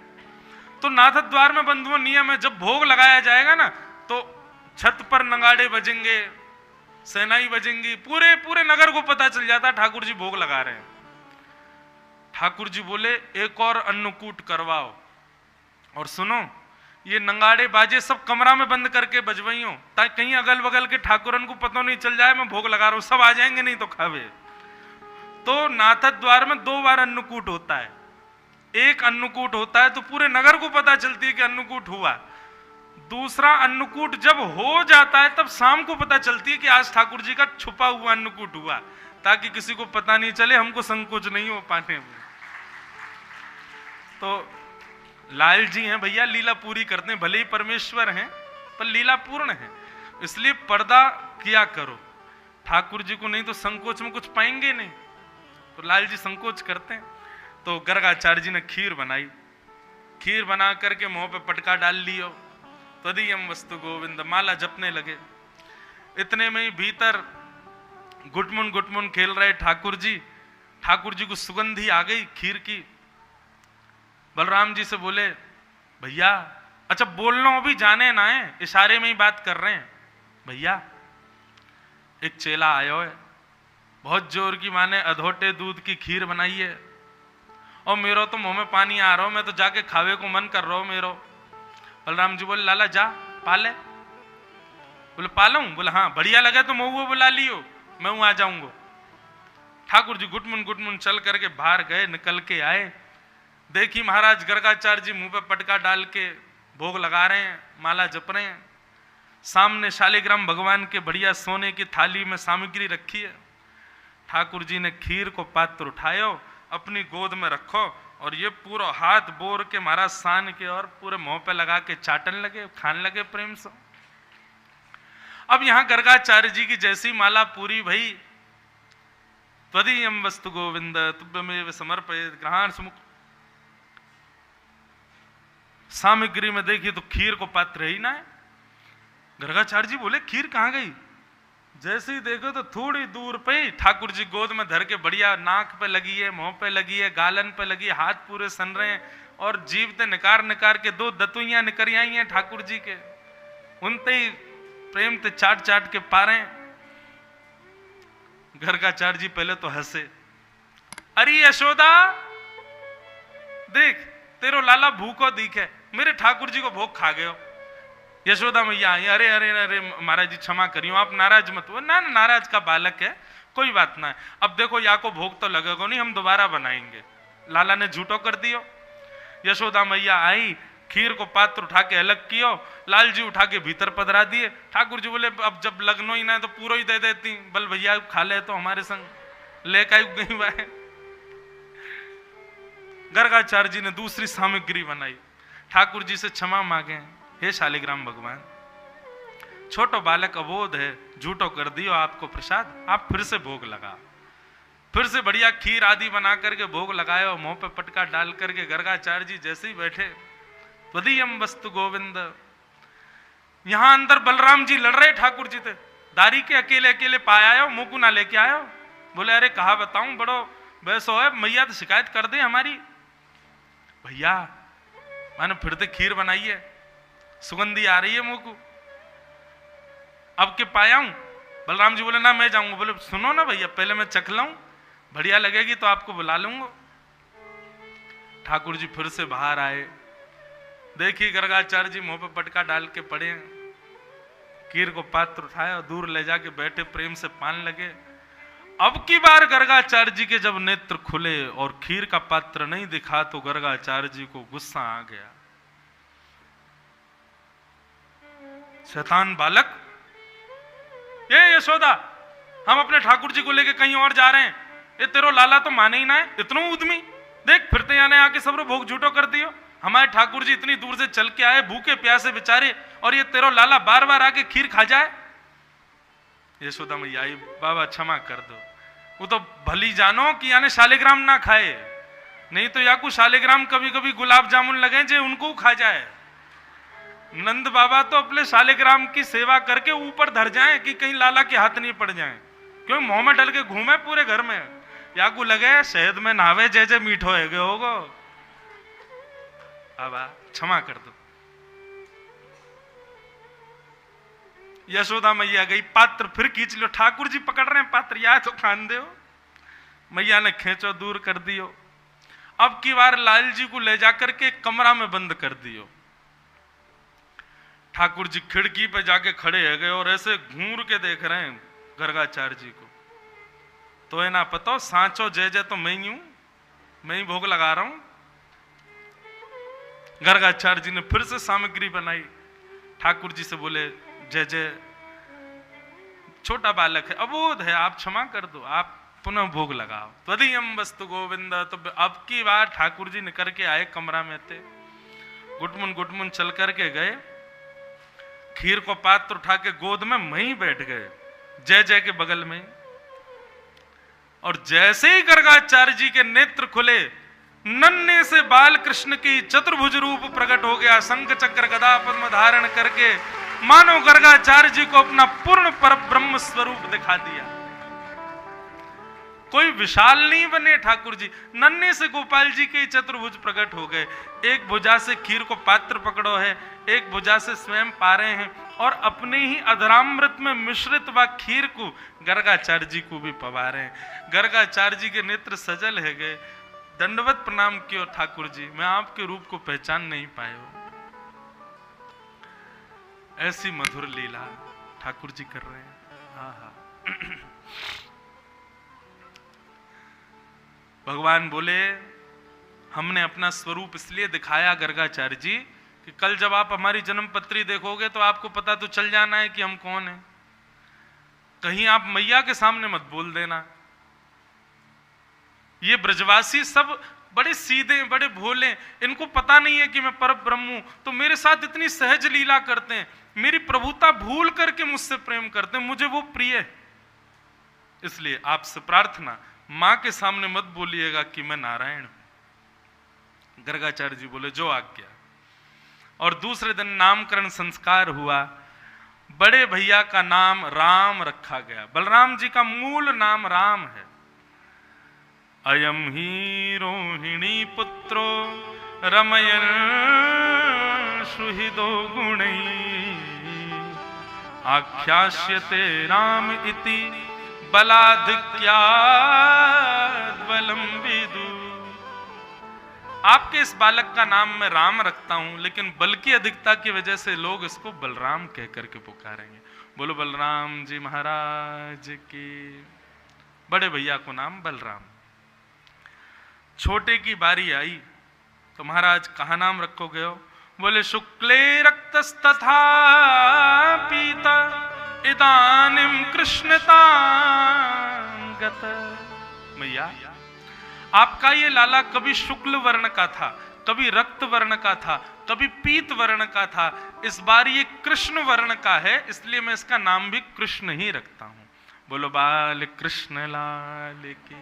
तो नाथद द्वार में बंधुओं नियम है, जब भोग लगाया जाएगा ना तो छत पर नगाड़े बजेंगे, सेनाई बजेंगी, पूरे पूरे नगर को पता चल जाता ठाकुर जी भोग लगा रहे हैं। ठाकुर जी बोले एक और अन्नकूट करवाओ, और सुनो ये नगाड़े बाजे सब कमरा में बंद करके बजवाइयो, ताकि कहीं अगल बगल के ठाकुरन को पता नहीं चल जाए मैं भोग लगा रहा हूं, सब आ जाएंगे नहीं तो खावे। तो नाथद द्वार में 2 बार अन्नकूट होता है। एक अन्नकूट होता है तो पूरे नगर को पता चलती है कि अन्नकूट हुआ। दूसरा अन्नकूट जब हो जाता है तब शाम को पता चलती है कि आज ठाकुर जी का छुपा हुआ अन्नकूट हुआ, ताकि किसी को पता नहीं चले, हमको संकोच नहीं हो पाने में। तो लाल जी हैं भैया, लीला पूरी करते हैं, भले ही परमेश्वर हैं पर लीला पूर्ण है, इसलिए पर्दा किया करो। ठाकुर जी को नहीं तो संकोच में कुछ पाएंगे नहीं, तो लाल जी संकोच करते हैं। तो गर्गाचार्य जी ने खीर बनाई, खीर बना करके मुंह पे पटका डाल लियो, तदीयम वस्तु गोविंद, माला जपने लगे। इतने में ही भीतर गुटमुन गुटमुन खेल रहे ठाकुर जी। ठाकुर जी को सुगंधी आ गई खीर की। बलराम जी से बोले, भैया, अच्छा बोलना अभी जाने ना है, इशारे में ही बात कर रहे हैं। भैया एक चेला आयो है, बहुत जोर की माने अधोटे दूध की खीर बनाई है, और मेरो तो मुंह में पानी आ रहा हो, मैं तो जाके खावे को मन कर रहा हूं मेरो। बलराम जी बोले, लाला जा पाले। बोले पालूं? बोले हाँ, बढ़िया लगे तो मैं वो बुला लियो, मैं आ जाऊंगा। ठाकुर जी गुटमुन चल करके बाहर गए, निकल के आए, देखी महाराज गर्गाचार्य जी मुंह पे पटका डाल के भोग लगा रहे हैं, माला जप रहे हैं। सामने शालिग्राम भगवान के बढ़िया सोने की थाली में सामग्री रखी है। ठाकुर जी ने खीर को पात्र उठायो, अपनी गोद में रखो, और ये पूरा हाथ बोर के महाराज सान के और पूरे मुंह पे लगा के चाटन लगे, खाने लगे प्रेम से। अब यहां गर्गाचार्य जी की जैसी माला पूरी भई, त्वदीयम वस्तु गोविंद तुभ्यमेव समर्पयेत् ग्रहाण सुमुख। सामग्री में देखी तो खीर को पात्र ही ना है। गर्गाचार्य जी बोले, खीर कहां गई? जैसे ही देखो तो थोड़ी दूर पे ठाकुर जी गोद में धर के बढ़िया नाक पे लगी है, मुंह पे लगी है, गालन पे लगी है, हाथ पूरे सन रहे हैं, और जीभ ते निकार निकार के दो दतुइयां निकरी आई हैं ठाकुर जी के, उनते ही प्रेम ते चाट चाट के पा रहे हैं। गर्गाचार्य जी पहले तो हंसे, अरे यशोदा देख, तेरो लाला भूखो दिखे, मेरे ठाकुर जी को भोग खा गयो। यशोदा मैया आई, अरे अरे अरे महाराज जी क्षमा करियो, आप नाराज मत हो। ना नाराज का बालक है, कोई बात ना है। अब देखो या को भोग तो लगेगा नहीं, हम दोबारा बनाएंगे। लाला ने झूठो कर दियो। यशोदा मैया आई, खीर को पात्र उठा के अलग कियो, लाल जी उठा के भीतर पधरा दिए। ठाकुर जी बोले, अब जब लगनो ही ना है तो पूरा ही दे देती, बल भैया खा ले तो हमारे संग लेकर गई वाह। गर्गाचार्य जी ने दूसरी सामग्री बनाई, ठाकुर जी से क्षमा मांगे, हे शालिग्राम भगवान, छोटो बालक अबोध है, झूठो कर दियो आपको प्रसाद, आप फिर से भोग लगा। फिर से बढ़िया खीर आदि बना करके भोग लगाए, मुंह पे पटका डाल करके गर्गाचार्य जी जैसे ही बैठे, त्वदीयम वस्तु गोविंद। यहां अंदर बलराम जी लड़ रहे ठाकुर जी थे, दारी के अकेले अकेले पाया हो, मुंह को ना लेके आयो। बोले, अरे कहा बताऊं, बड़ो वैसो है, मैया तो शिकायत कर दे हमारी। भैया मैंने फिर से खीर बनाई है, सुगंधी आ रही है मुंह को, अब के पाया हूं। बलराम जी बोले, ना मैं जाऊंगा। बोले, सुनो ना भैया, पहले मैं चख लाऊं, बढ़िया लगेगी तो आपको बुला लूंगा। ठाकुर जी फिर से बाहर आए, देखिए गर्गाचार्य जी मुंह पे पटका डाल के पड़े, खीर को पात्र उठाया और दूर ले जाके बैठे, प्रेम से पान लगे। अब की बार गर्गाचार्य जी के जब नेत्र खुले और खीर का पात्र नहीं दिखा तो गर्गाचार्य जी को गुस्सा आ गया। शैतान बालक, ये यशोदा, हम अपने ठाकुर जी को लेके कहीं और जा रहे हैं, ये तेरो लाला तो माने ही ना है, इतना उद्यमी, देख फिरते याने आके सब भोग झूठो कर दियो। हमारे ठाकुर जी इतनी दूर से चल के आए, भूखे प्यासे बेचारे, और ये तेरो लाला बार बार आके खीर खा जाए। यशोदा मैया आई, बाबा क्षमा कर दो, वो तो भली जानो कि यानी शालिग्राम ना खाए, नहीं तो या को शालिग्राम कभी कभी गुलाब जामुन लगे जे उनको खा जाए। नंद बाबा तो अपने शालिग्राम की सेवा करके ऊपर धर जाएं कि कहीं लाला के हाथ नहीं पड़ जाएं, क्योंकि मुंह में डल के घूमे पूरे घर में, या को लगे शहद में नहावे जैसे मीठो है गए होगो। बाबा क्षमा कर दो। यशोदा मैया गई, पात्र फिर खींच लो, ठाकुर जी पकड़ रहे हैं पात्र, या तो खान दो। मैया ने खींचो, दूर कर दियो। अब की बार लाल जी को ले जाकर के कमरा में बंद कर दियो। ठाकुर जी खिड़की पे जाके खड़े है गए और ऐसे घूर के देख रहे हैं गर्गाचार्य जी को। तो है ना पता, सांचो जय जय तो मैं ही भोग लगा रहा हूं। गर्गाचार्य जी ने फिर से सामग्री बनाई, ठाकुर जी से बोले जय जय, छोटा बालक है, अबोध है, आप क्षमा कर दो, आप पुनः भोग लगाओ। त्वदीयम वस्तु गोविंद। तो अब की बार ठाकुर जी निकल के आए, कमरा में थे, गुटमुन चल करके गए, खीर को पात्र उठा के गोद में वहीं बैठ गए, जय जय के बगल में। और जैसे ही गर्गाचार्य जी के नेत्र खुले, नन्हे से बाल कृष्ण की चतुर्भुज रूप प्रकट हो गया, शंख चक्र गदा पद्म धारण करके मानो गर्गाचार्य जी को अपना पूर्ण पर ब्रह्म स्वरूप दिखा दिया। कोई विशाल नहीं बने ठाकुर जी, नन्हे से गोपाल जी के चतुर्भुज प्रकट हो गए। एक भुजा से खीर को पात्र पकड़ो है, एक भुजा से स्वयं पा रहे हैं, और अपने ही अधरामृत में मिश्रित व खीर को गर्गाचार्य जी को भी पवा रहे हैं। गर्गाचार्य जी के नेत्र सजल है गए, दंडवत प्रणाम कियो ठाकुर जी, मैं आपके रूप को पहचान नहीं पाया। ऐसी मधुर लीला ठाकुर जी कर रहे हैं। हाँ हाँ। भगवान बोले हमने अपना स्वरूप इसलिए दिखाया गर्गाचार्य जी कि कल जब आप हमारी जन्म पत्री देखोगे तो आपको पता तो चल जाना है कि हम कौन हैं। कहीं आप मैया के सामने मत बोल देना। ये ब्रजवासी सब बड़े सीधे, बड़े भोले, इनको पता नहीं है कि मैं परम ब्रह्म हूं, तो मेरे साथ इतनी सहज लीला करते हैं, मेरी प्रभुता भूल करके मुझसे प्रेम करते हैं, मुझे वो प्रिय है। इसलिए आपसे प्रार्थना, मां के सामने मत बोलिएगा कि मैं नारायण हूं। गर्गाचार्य जी बोले जो आज्ञा। और दूसरे दिन नामकरण संस्कार हुआ। बड़े भैया का नाम राम रखा गया। बलराम जी का मूल नाम राम है। अयम ही रोहिणी पुत्रो रमयन सुहृदो गुणैः आख्यास्यते राम इति बलाधिक्याद् बलं विदु। आपके इस बालक का नाम मैं राम रखता हूं, लेकिन बल की अधिकता की वजह से लोग इसको बलराम कह करके पुकारेंगे। बोलो बलराम जी महाराज की। बड़े भैया को नाम बलराम। छोटे की बारी आई तो महाराज कहा नाम रखोगे हो? बोले शुक्ले रक्तस्तथा पीता इदानीं कृष्णतांगत। मैया आपका ये लाला कभी शुक्ल वर्ण का था, कभी रक्त वर्ण का था, कभी पीत वर्ण का था, इस बार ये कृष्ण वर्ण का है, इसलिए मैं इसका नाम भी कृष्ण ही रखता हूं। बोलो बाल कृष्ण लाल की।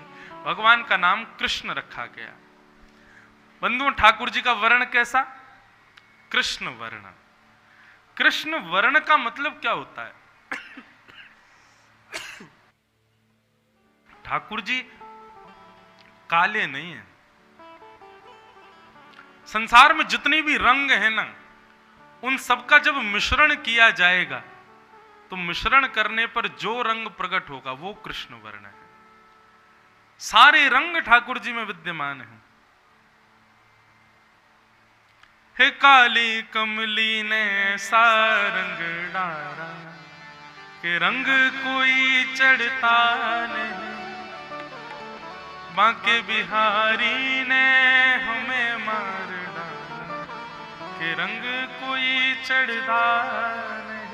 भगवान का नाम कृष्ण रखा गया। बंधुओं, ठाकुर जी का वर्ण कैसा? कृष्ण वर्ण। कृष्ण वर्ण का मतलब क्या होता है? ठाकुर जी काले नहीं है। संसार में जितनी भी रंग है ना, उन सबका जब मिश्रण किया जाएगा तो मिश्रण करने पर जो रंग प्रकट होगा वो कृष्ण वर्ण है। सारे रंग ठाकुर जी में विद्यमान हैं। हे काली कमली ने सा रंग डारा के रंग कोई चढ़ता नहीं, बांके बिहारी ने हमें मार डाला के रंग कोई चढ़ता नहीं।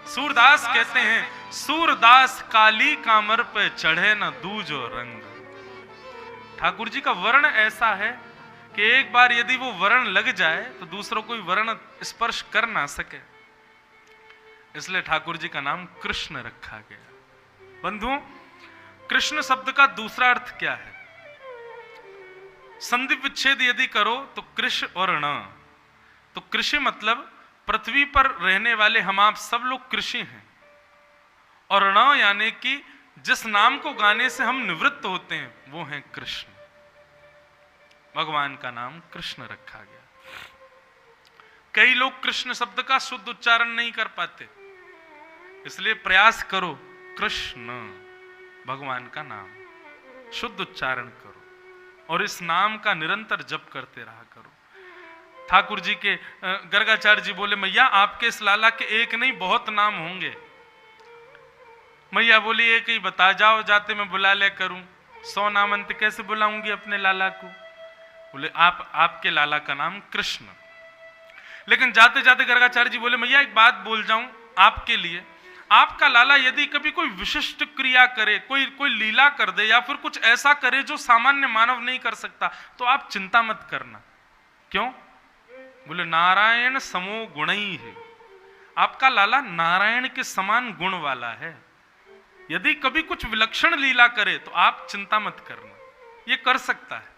सूरदास कहते हैं, सूरदास काली कामर पे चढ़े न दूजो रंग। ठाकुर जी का वर्ण ऐसा है कि एक बार यदि वो वर्ण लग जाए तो दूसरों कोई वर्ण स्पर्श कर ना सके, इसलिए ठाकुर जी का नाम कृष्ण रखा गया। बंधुओं, कृष्ण शब्द का दूसरा अर्थ क्या है? संधि विच्छेद यदि करो तो कृष और ण, तो कृषि मतलब पृथ्वी पर रहने वाले हम आप सब लोग कृषि हैं, और ण यानी कि जिस नाम को गाने से हम निवृत्त होते हैं वो है कृष्ण। भगवान का नाम कृष्ण रखा गया। कई लोग कृष्ण शब्द का शुद्ध उच्चारण नहीं कर पाते, इसलिए प्रयास करो कृष्ण भगवान का नाम शुद्ध उच्चारण करो और इस नाम का निरंतर जप करते रहा करो। ठाकुर जी के गर्गाचार्य जी बोले मैया आपके इस लाला के एक नहीं बहुत नाम होंगे। मैया बोली एक ही बता जाओ, जाते मैं बुला ले करूं। 100 नामंत कैसे बुलाऊंगी अपने लाला को? बोले आपके लाला का नाम कृष्ण। लेकिन जाते जाते गर्गाचार्य जी बोले मैया एक बात बोल जाऊं आपके लिए, आपका लाला यदि कभी कोई विशिष्ट क्रिया करे, कोई लीला कर दे या फिर कुछ ऐसा करे जो सामान्य मानव नहीं कर सकता, तो आप चिंता मत करना। क्यों? बोले नारायण समो गुणी है, आपका लाला नारायण के समान गुण वाला है, यदि कभी कुछ विलक्षण लीला करे तो आप चिंता मत करना, ये कर सकता है।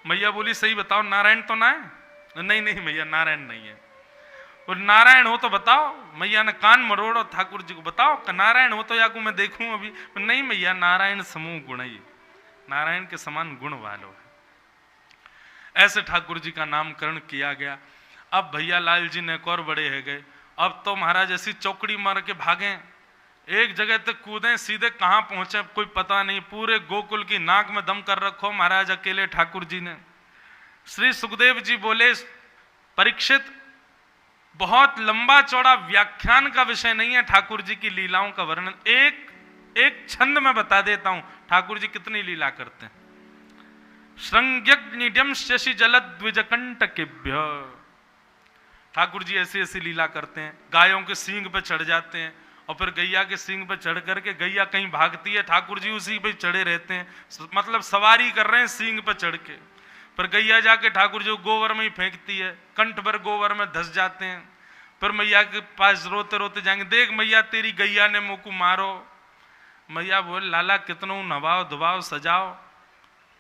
मैया बोली सही बताओ नारायण तो ना है? नहीं नहीं मैया नारायण नहीं है। और नारायण हो तो बताओ। मैया ने कान मरोड़ो ठाकुर जी को, बताओ नारायण हो तो या को मैं देखूं अभी। नहीं मैया नारायण समूह गुण ही, नारायण के समान गुण वालो है। ऐसे ठाकुर जी का नामकरण किया गया। अब भैया लाल जी ने एक और बड़े है गए, अब तो महाराज ऐसी चौकड़ी मार के भागे, एक जगह तक कूदे सीधे कहां पहुंचे कोई पता नहीं, पूरे गोकुल की नाक में दम कर रखो महाराज अकेले ठाकुर जी ने। श्री सुखदेव जी बोले परीक्षित बहुत लंबा चौड़ा व्याख्यान का विषय नहीं है ठाकुर जी की लीलाओं का वर्णन, एक छंद में बता देता हूं ठाकुर जी कितनी लीला करते हैं। श्रृंग्यग्निड्यम शशि जलद्विजकंटकेभ्य, ठाकुर जी ऐसी ऐसी लीला करते हैं। गायों के सींग पे चढ़ जाते हैं और फिर गैया के सींग पे चढ़ करके गैया कहीं भागती है, ठाकुर जी उसी पे चढ़े रहते हैं, मतलब सवारी कर रहे हैं सींग पे चढ़ के। पर गैया जाके ठाकुर जी को गोबर में ही फेंकती है, कंठ भर गोबर में धस जाते हैं। फिर मैया के पास रोते रोते जाएंगे, देख मैया तेरी गैया ने मुँह को मारो। मैया बोले लाला कितनों नवाओ धुवाओ सजाओ,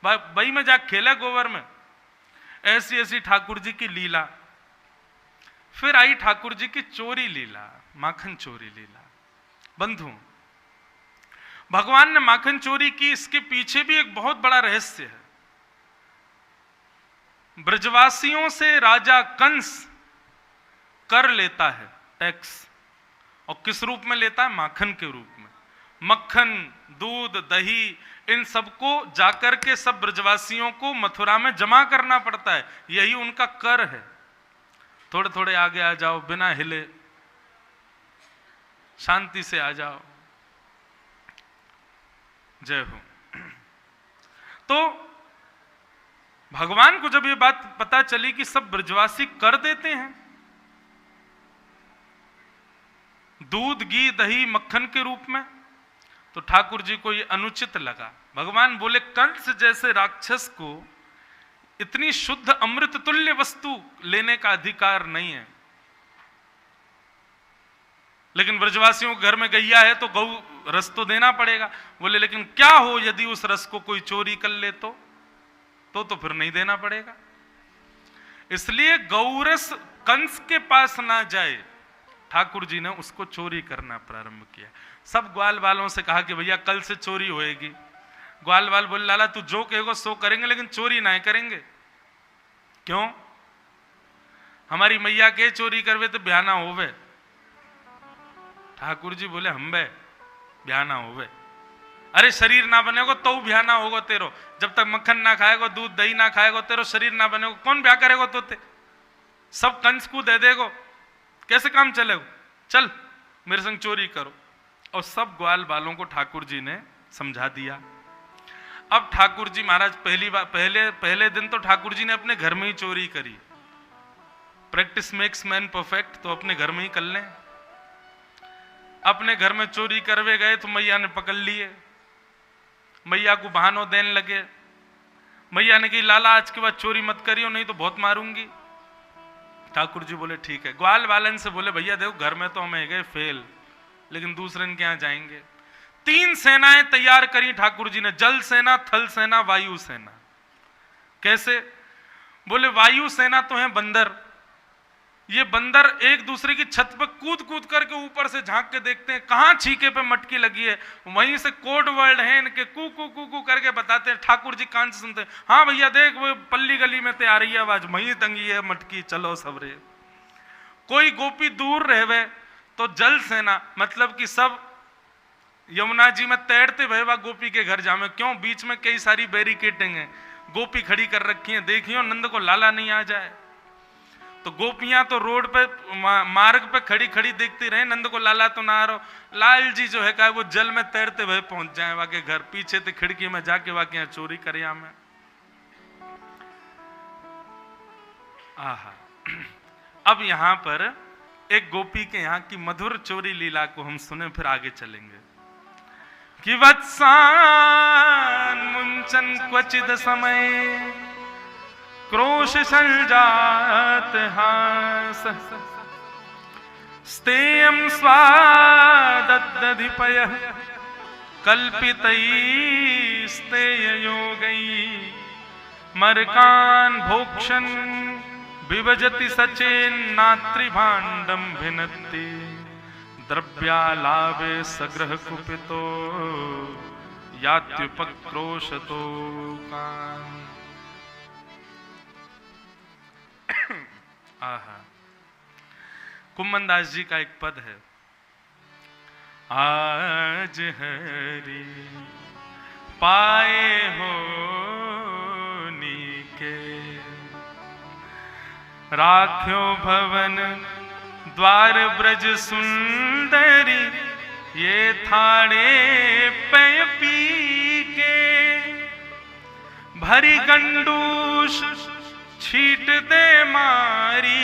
भाई में जा खेला गोबर में। ऐसी ऐसी ठाकुर जी की लीला। फिर आई ठाकुर जी की चोरी लीला, माखन चोरी लीला। बंधु भगवान ने माखन चोरी की, इसके पीछे भी एक बहुत बड़ा रहस्य है। ब्रजवासियों से राजा कंस कर लेता है टैक्स, और किस रूप में लेता है? माखन के रूप में। मक्खन दूध दही इन सबको जाकर के सब ब्रजवासियों को मथुरा में जमा करना पड़ता है, यही उनका कर है। थोड़े थोड़े आगे आ जाओ, बिना हिले शांति से आ जाओ। जय हो। तो भगवान को जब ये बात पता चली कि सब ब्रजवासी कर देते हैं दूध घी दही मक्खन के रूप में, तो ठाकुर जी को ये अनुचित लगा। भगवान बोले कंस जैसे राक्षस को इतनी शुद्ध अमृत तुल्य वस्तु लेने का अधिकार नहीं है, लेकिन ब्रजवासियों के घर में गैया है तो गौ रस तो देना पड़ेगा। बोले लेकिन क्या हो यदि उस रस को कोई चोरी कर ले तो फिर नहीं देना पड़ेगा। इसलिए गौरस कंस के पास ना जाए, ठाकुर जी ने उसको चोरी करना प्रारंभ किया। सब ग्वाल वालों से कहा कि भैया कल से चोरी होएगी। ग्वाल वाल बोले लाला तू जो कहेगा सो करेंगे, लेकिन चोरी ना करेंगे। क्यों? हमारी मैया के चोरी करवे तो ब्याह ना होवे। ठाकुर जी बोले हम बे ब्याह ना होवे। अरे शरीर ना बनेगो तो ब्याह ना होगा तेरो, जब तक मक्खन ना खाएगो दूध दही ना खाएगो तेरो शरीर ना बनेगो, कौन ब्याह करेगो तो ते? सब कंस को दे देगो, कैसे काम चलेगो? चल मेरे संग चोरी करो। और सब ग्वाल वालों को ठाकुर जी ने समझा दिया। अब ठाकुर जी महाराज पहले दिन तो ठाकुर जी ने अपने घर में ही चोरी करी। प्रैक्टिस मेक्स मैन परफेक्ट, तो अपने घर में ही कर लें। अपने घर में चोरी करवे गए तो मैया ने पकड़ लिए, मैया को बहानों देने लगे। मैया ने कही लाला आज के बाद चोरी मत करियो नहीं तो बहुत मारूंगी। ठाकुर जी बोले ठीक है। ग्वाल वालन से बोले भैया देखो घर में तो हमें गए फेल, लेकिन दूसरे के यहाँ जाएंगे। 3 सेनाएं तैयार करी ठाकुर जी ने, जल सेना थल सेना वायु सेना। कैसे? बोले वायु सेना तो है बंदर, ये बंदर एक दूसरे की छत पर कूद कूद करके ऊपर से झांक के देखते हैं कहां छीके पे मटकी लगी है, वहीं से कोड वर्ड है इनके, कू कू कू कू करके बताते हैं। ठाकुर जी कान से सुनते हैं, हाँ भैया देख वो पल्ली गली में ते आ रही है आवाज, वहीं तंगी है मटकी, चलो सबरे। कोई गोपी दूर रहे तो जल सेना, मतलब कि सब यमुना जी में तैरते भय वा गोपी के घर जामे। क्यों? बीच में कई सारी बैरिकेडिंग है, गोपी खड़ी कर रखी है, देखियो नंद को लाला नहीं आ जाए। तो गोपियां तो रोड पे मार्ग पे खड़ी खड़ी देखती रहे नंद को लाला तो ना आ रहा। लाल जी जो है का वो जल में तैरते हुए पहुंच जाए वाके घर, पीछे से खिड़की में जाके वाके यहाँ चोरी करे। में आहा। अब यहां पर एक गोपी के यहाँ की मधुर चोरी लीला को हम सुने, फिर आगे चलेंगे। कि वत्सान मुंचन क्वचिद समय क्रोश संजात हास स्तेयं स्वादद्दधिपयः कल्पितैस्तेययोगैः मर्कान् भोक्षन् विभजति सचेन्नात्रिभाण्डं भिनत्ति द्रव्यालाभे सग्रह कुपितो यात्युपक्रोशतो काम्। आहा। कुम्मन दास जी का एक पद है, आज हरि पाए हो नीके राख्यो भवन द्वार ब्रज सुंदरी ये थाने पय पी के भरी गंडूस छीट दे मारी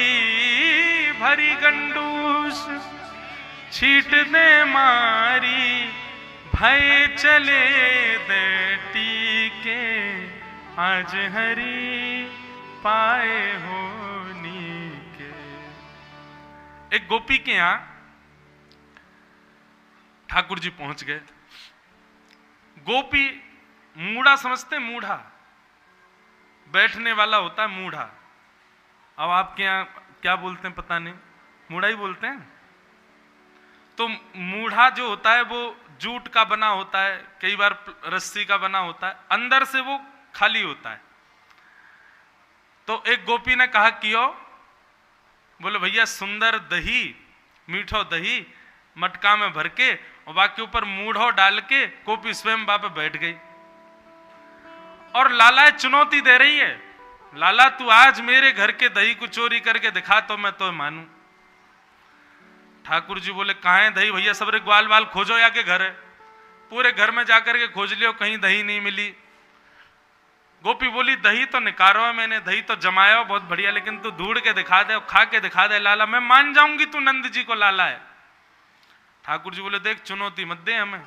भरी गंडूस छीट दे मारी भय चले दे टीके आज हरि पाए हो नीके। एक गोपी के यहां ठाकुर जी पहुंच गए। गोपी मूढ़ा समझते, मूढ़ा बैठने वाला होता है मूढ़ा। अब आपके यहां क्या बोलते हैं पता नहीं, मूढ़ा ही बोलते हैं। तो मूढ़ा जो होता है वो जूट का बना होता है, कई बार रस्सी का बना होता है, अंदर से वो खाली होता है। तो एक गोपी ने कहा कियो, बोले भैया सुंदर दही, मीठो दही मटका में भर के और बाकी ऊपर मूढ़ो डाल के गोपी स्वयं वहां पे बैठ गई और लाला चुनौती दे रही है, लाला तू आज मेरे घर के दही को चोरी करके दिखा तो मैं तो मानू। ठाकुर जी बोले कहाँ है दही भैया, सबरे ग्वाल वाल खोजो या के घर है। पूरे घर में जाकर के खोज लियो, कहीं दही नहीं मिली। गोपी बोली दही तो निकारो है मैंने, दही तो जमाया हो बहुत बढ़िया, लेकिन तू ढूंढ के दिखा दे और खा के दिखा दे लाला, मैं मान जाऊंगी तू नंद जी को लाला है। ठाकुर जी बोले देख चुनौती मत दे हमें,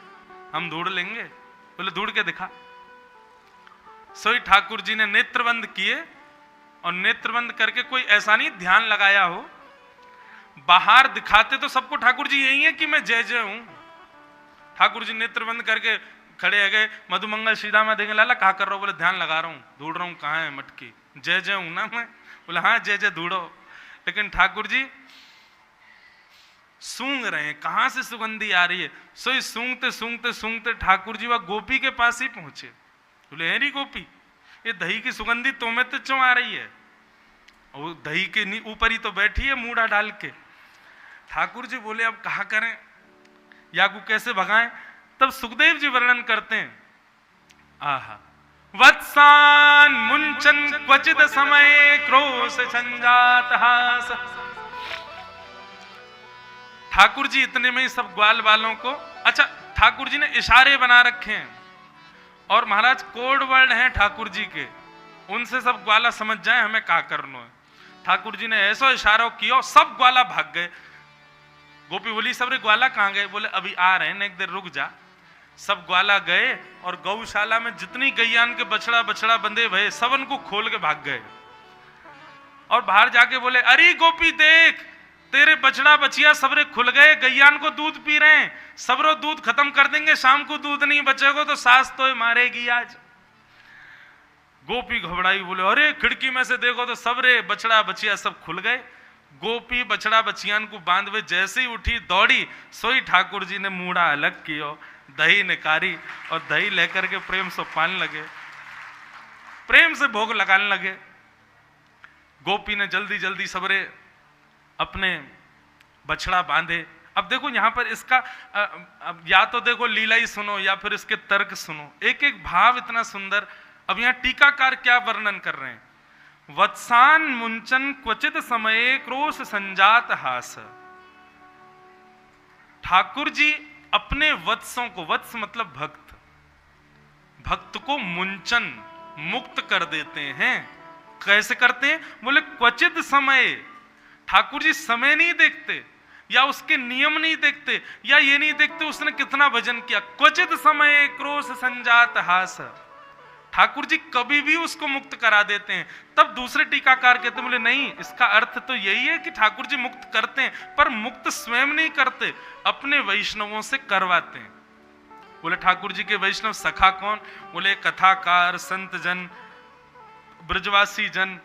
हम ढूंढ लेंगे। बोले ढूंढ के दिखा। सोई ठाकुर जी ने नेत्रबंद किए और नेत्रबंद करके कोई ऐसा नहीं ध्यान लगाया हो, बाहर दिखाते तो सबको ठाकुर जी यही है कि मैं जय जय हूं। ठाकुर जी नेत्रबंद करके खड़े है गए, मधुमंगल सीधा में देंगे लाला कहा कर रहा हूं, बोले ध्यान लगा रहा हूं, ढूंढ रहा हूं कहाँ है मटकी, जय जय हूं ना मैं। बोले हाँ जय जय ढूंढो। लेकिन ठाकुर जी सूंघ रहे हैं, कहां से सुगंधी आ रही है। सोई सूंघते सूंघते सूंघते ठाकुर जी वह गोपी के पास ही पहुंचे। बोले हेरी गोपी, ये दही की सुगंधी तुम्हें तो क्यों आ रही है, और दही के ऊपर ही तो बैठी है मूढ़ा डाल के। ठाकुर जी बोले अब कहा करें, या को कैसे भगाएं। तब सुखदेव जी वर्णन करते हैं, आहा वत्सान मुंचन क्वचित समय क्रोश संजात हास। ठाकुर जी इतने में ही सब ग्वाल वालों को, अच्छा ठाकुर जी ने इशारे बना रखे हैं और महाराज कोड वर्ड हैं ठाकुर जी के, उनसे सब ग्वाला समझ जाए हमें क्या करना है। ठाकुर जी ने ऐसा इशारा किया, सब ग्वाला भाग गए। गोपी बोली सबरे ग्वाला कहां गए, बोले अभी आ रहे हैं, एक देर रुक जा। सब ग्वाला गए और गौशाला में जितनी गैयान के बछड़ा बछड़ा बंधे भये सब उनको खोल के भाग गए और बाहर जाके बोले अरे गोपी देख तेरे बछड़ा बचिया सबरे खुल गए, गैयान को दूध पी रहे हैं, सबरो दूध खत्म कर देंगे, शाम को दूध नहीं बचेगा तो सास तो मारेगी आज। गोपी घबराई, बोले अरे खिड़की में से देखो तो सबरे बछड़ा बचिया सब खुल गए। गोपी बछड़ा बचियान को बांधवे जैसे ही उठी दौड़ी, सोई ठाकुर जी ने मूढ़ा अलग किया, दही निकारी और दही लेकर के प्रेम से पाने लगे, प्रेम से भोग लगाने लगे। गोपी ने जल्दी जल्दी सबरे अपने बछड़ा बांधे। अब देखो यहां पर इसका या तो देखो लीला ही सुनो या फिर इसके तर्क सुनो, एक एक भाव इतना सुंदर। अब यहां टीकाकार क्या वर्णन कर रहे हैं, वत्सान मुंचन क्वचित समय क्रोश संजात हास। ठाकुर जी अपने वत्सों को, वत्स मतलब भक्त, भक्त को मुंचन मुक्त कर देते हैं कैसे करते हैं? बोले क्वचित समय। ठाकुर जी समय नहीं देखते, या उसके नियम नहीं देखते, या ये नहीं देखते उसने कितना भजन किया। क्वचित समय क्रोश संजात हास। ठाकुर जी कभी भी उसको मुक्त करा देते हैं। तब दूसरे टीकाकार कहते हैं, बोले नहीं, इसका अर्थ तो यही है कि ठाकुर जी मुक्त करते हैं, पर मुक्त स्वयं नहीं करते, अपने वैष्णवों से करवाते हैं। बोले ठाकुर जी के वैष्णव सखा कौन? बोले कथाकार, संत जन, ब्रजवासी जन,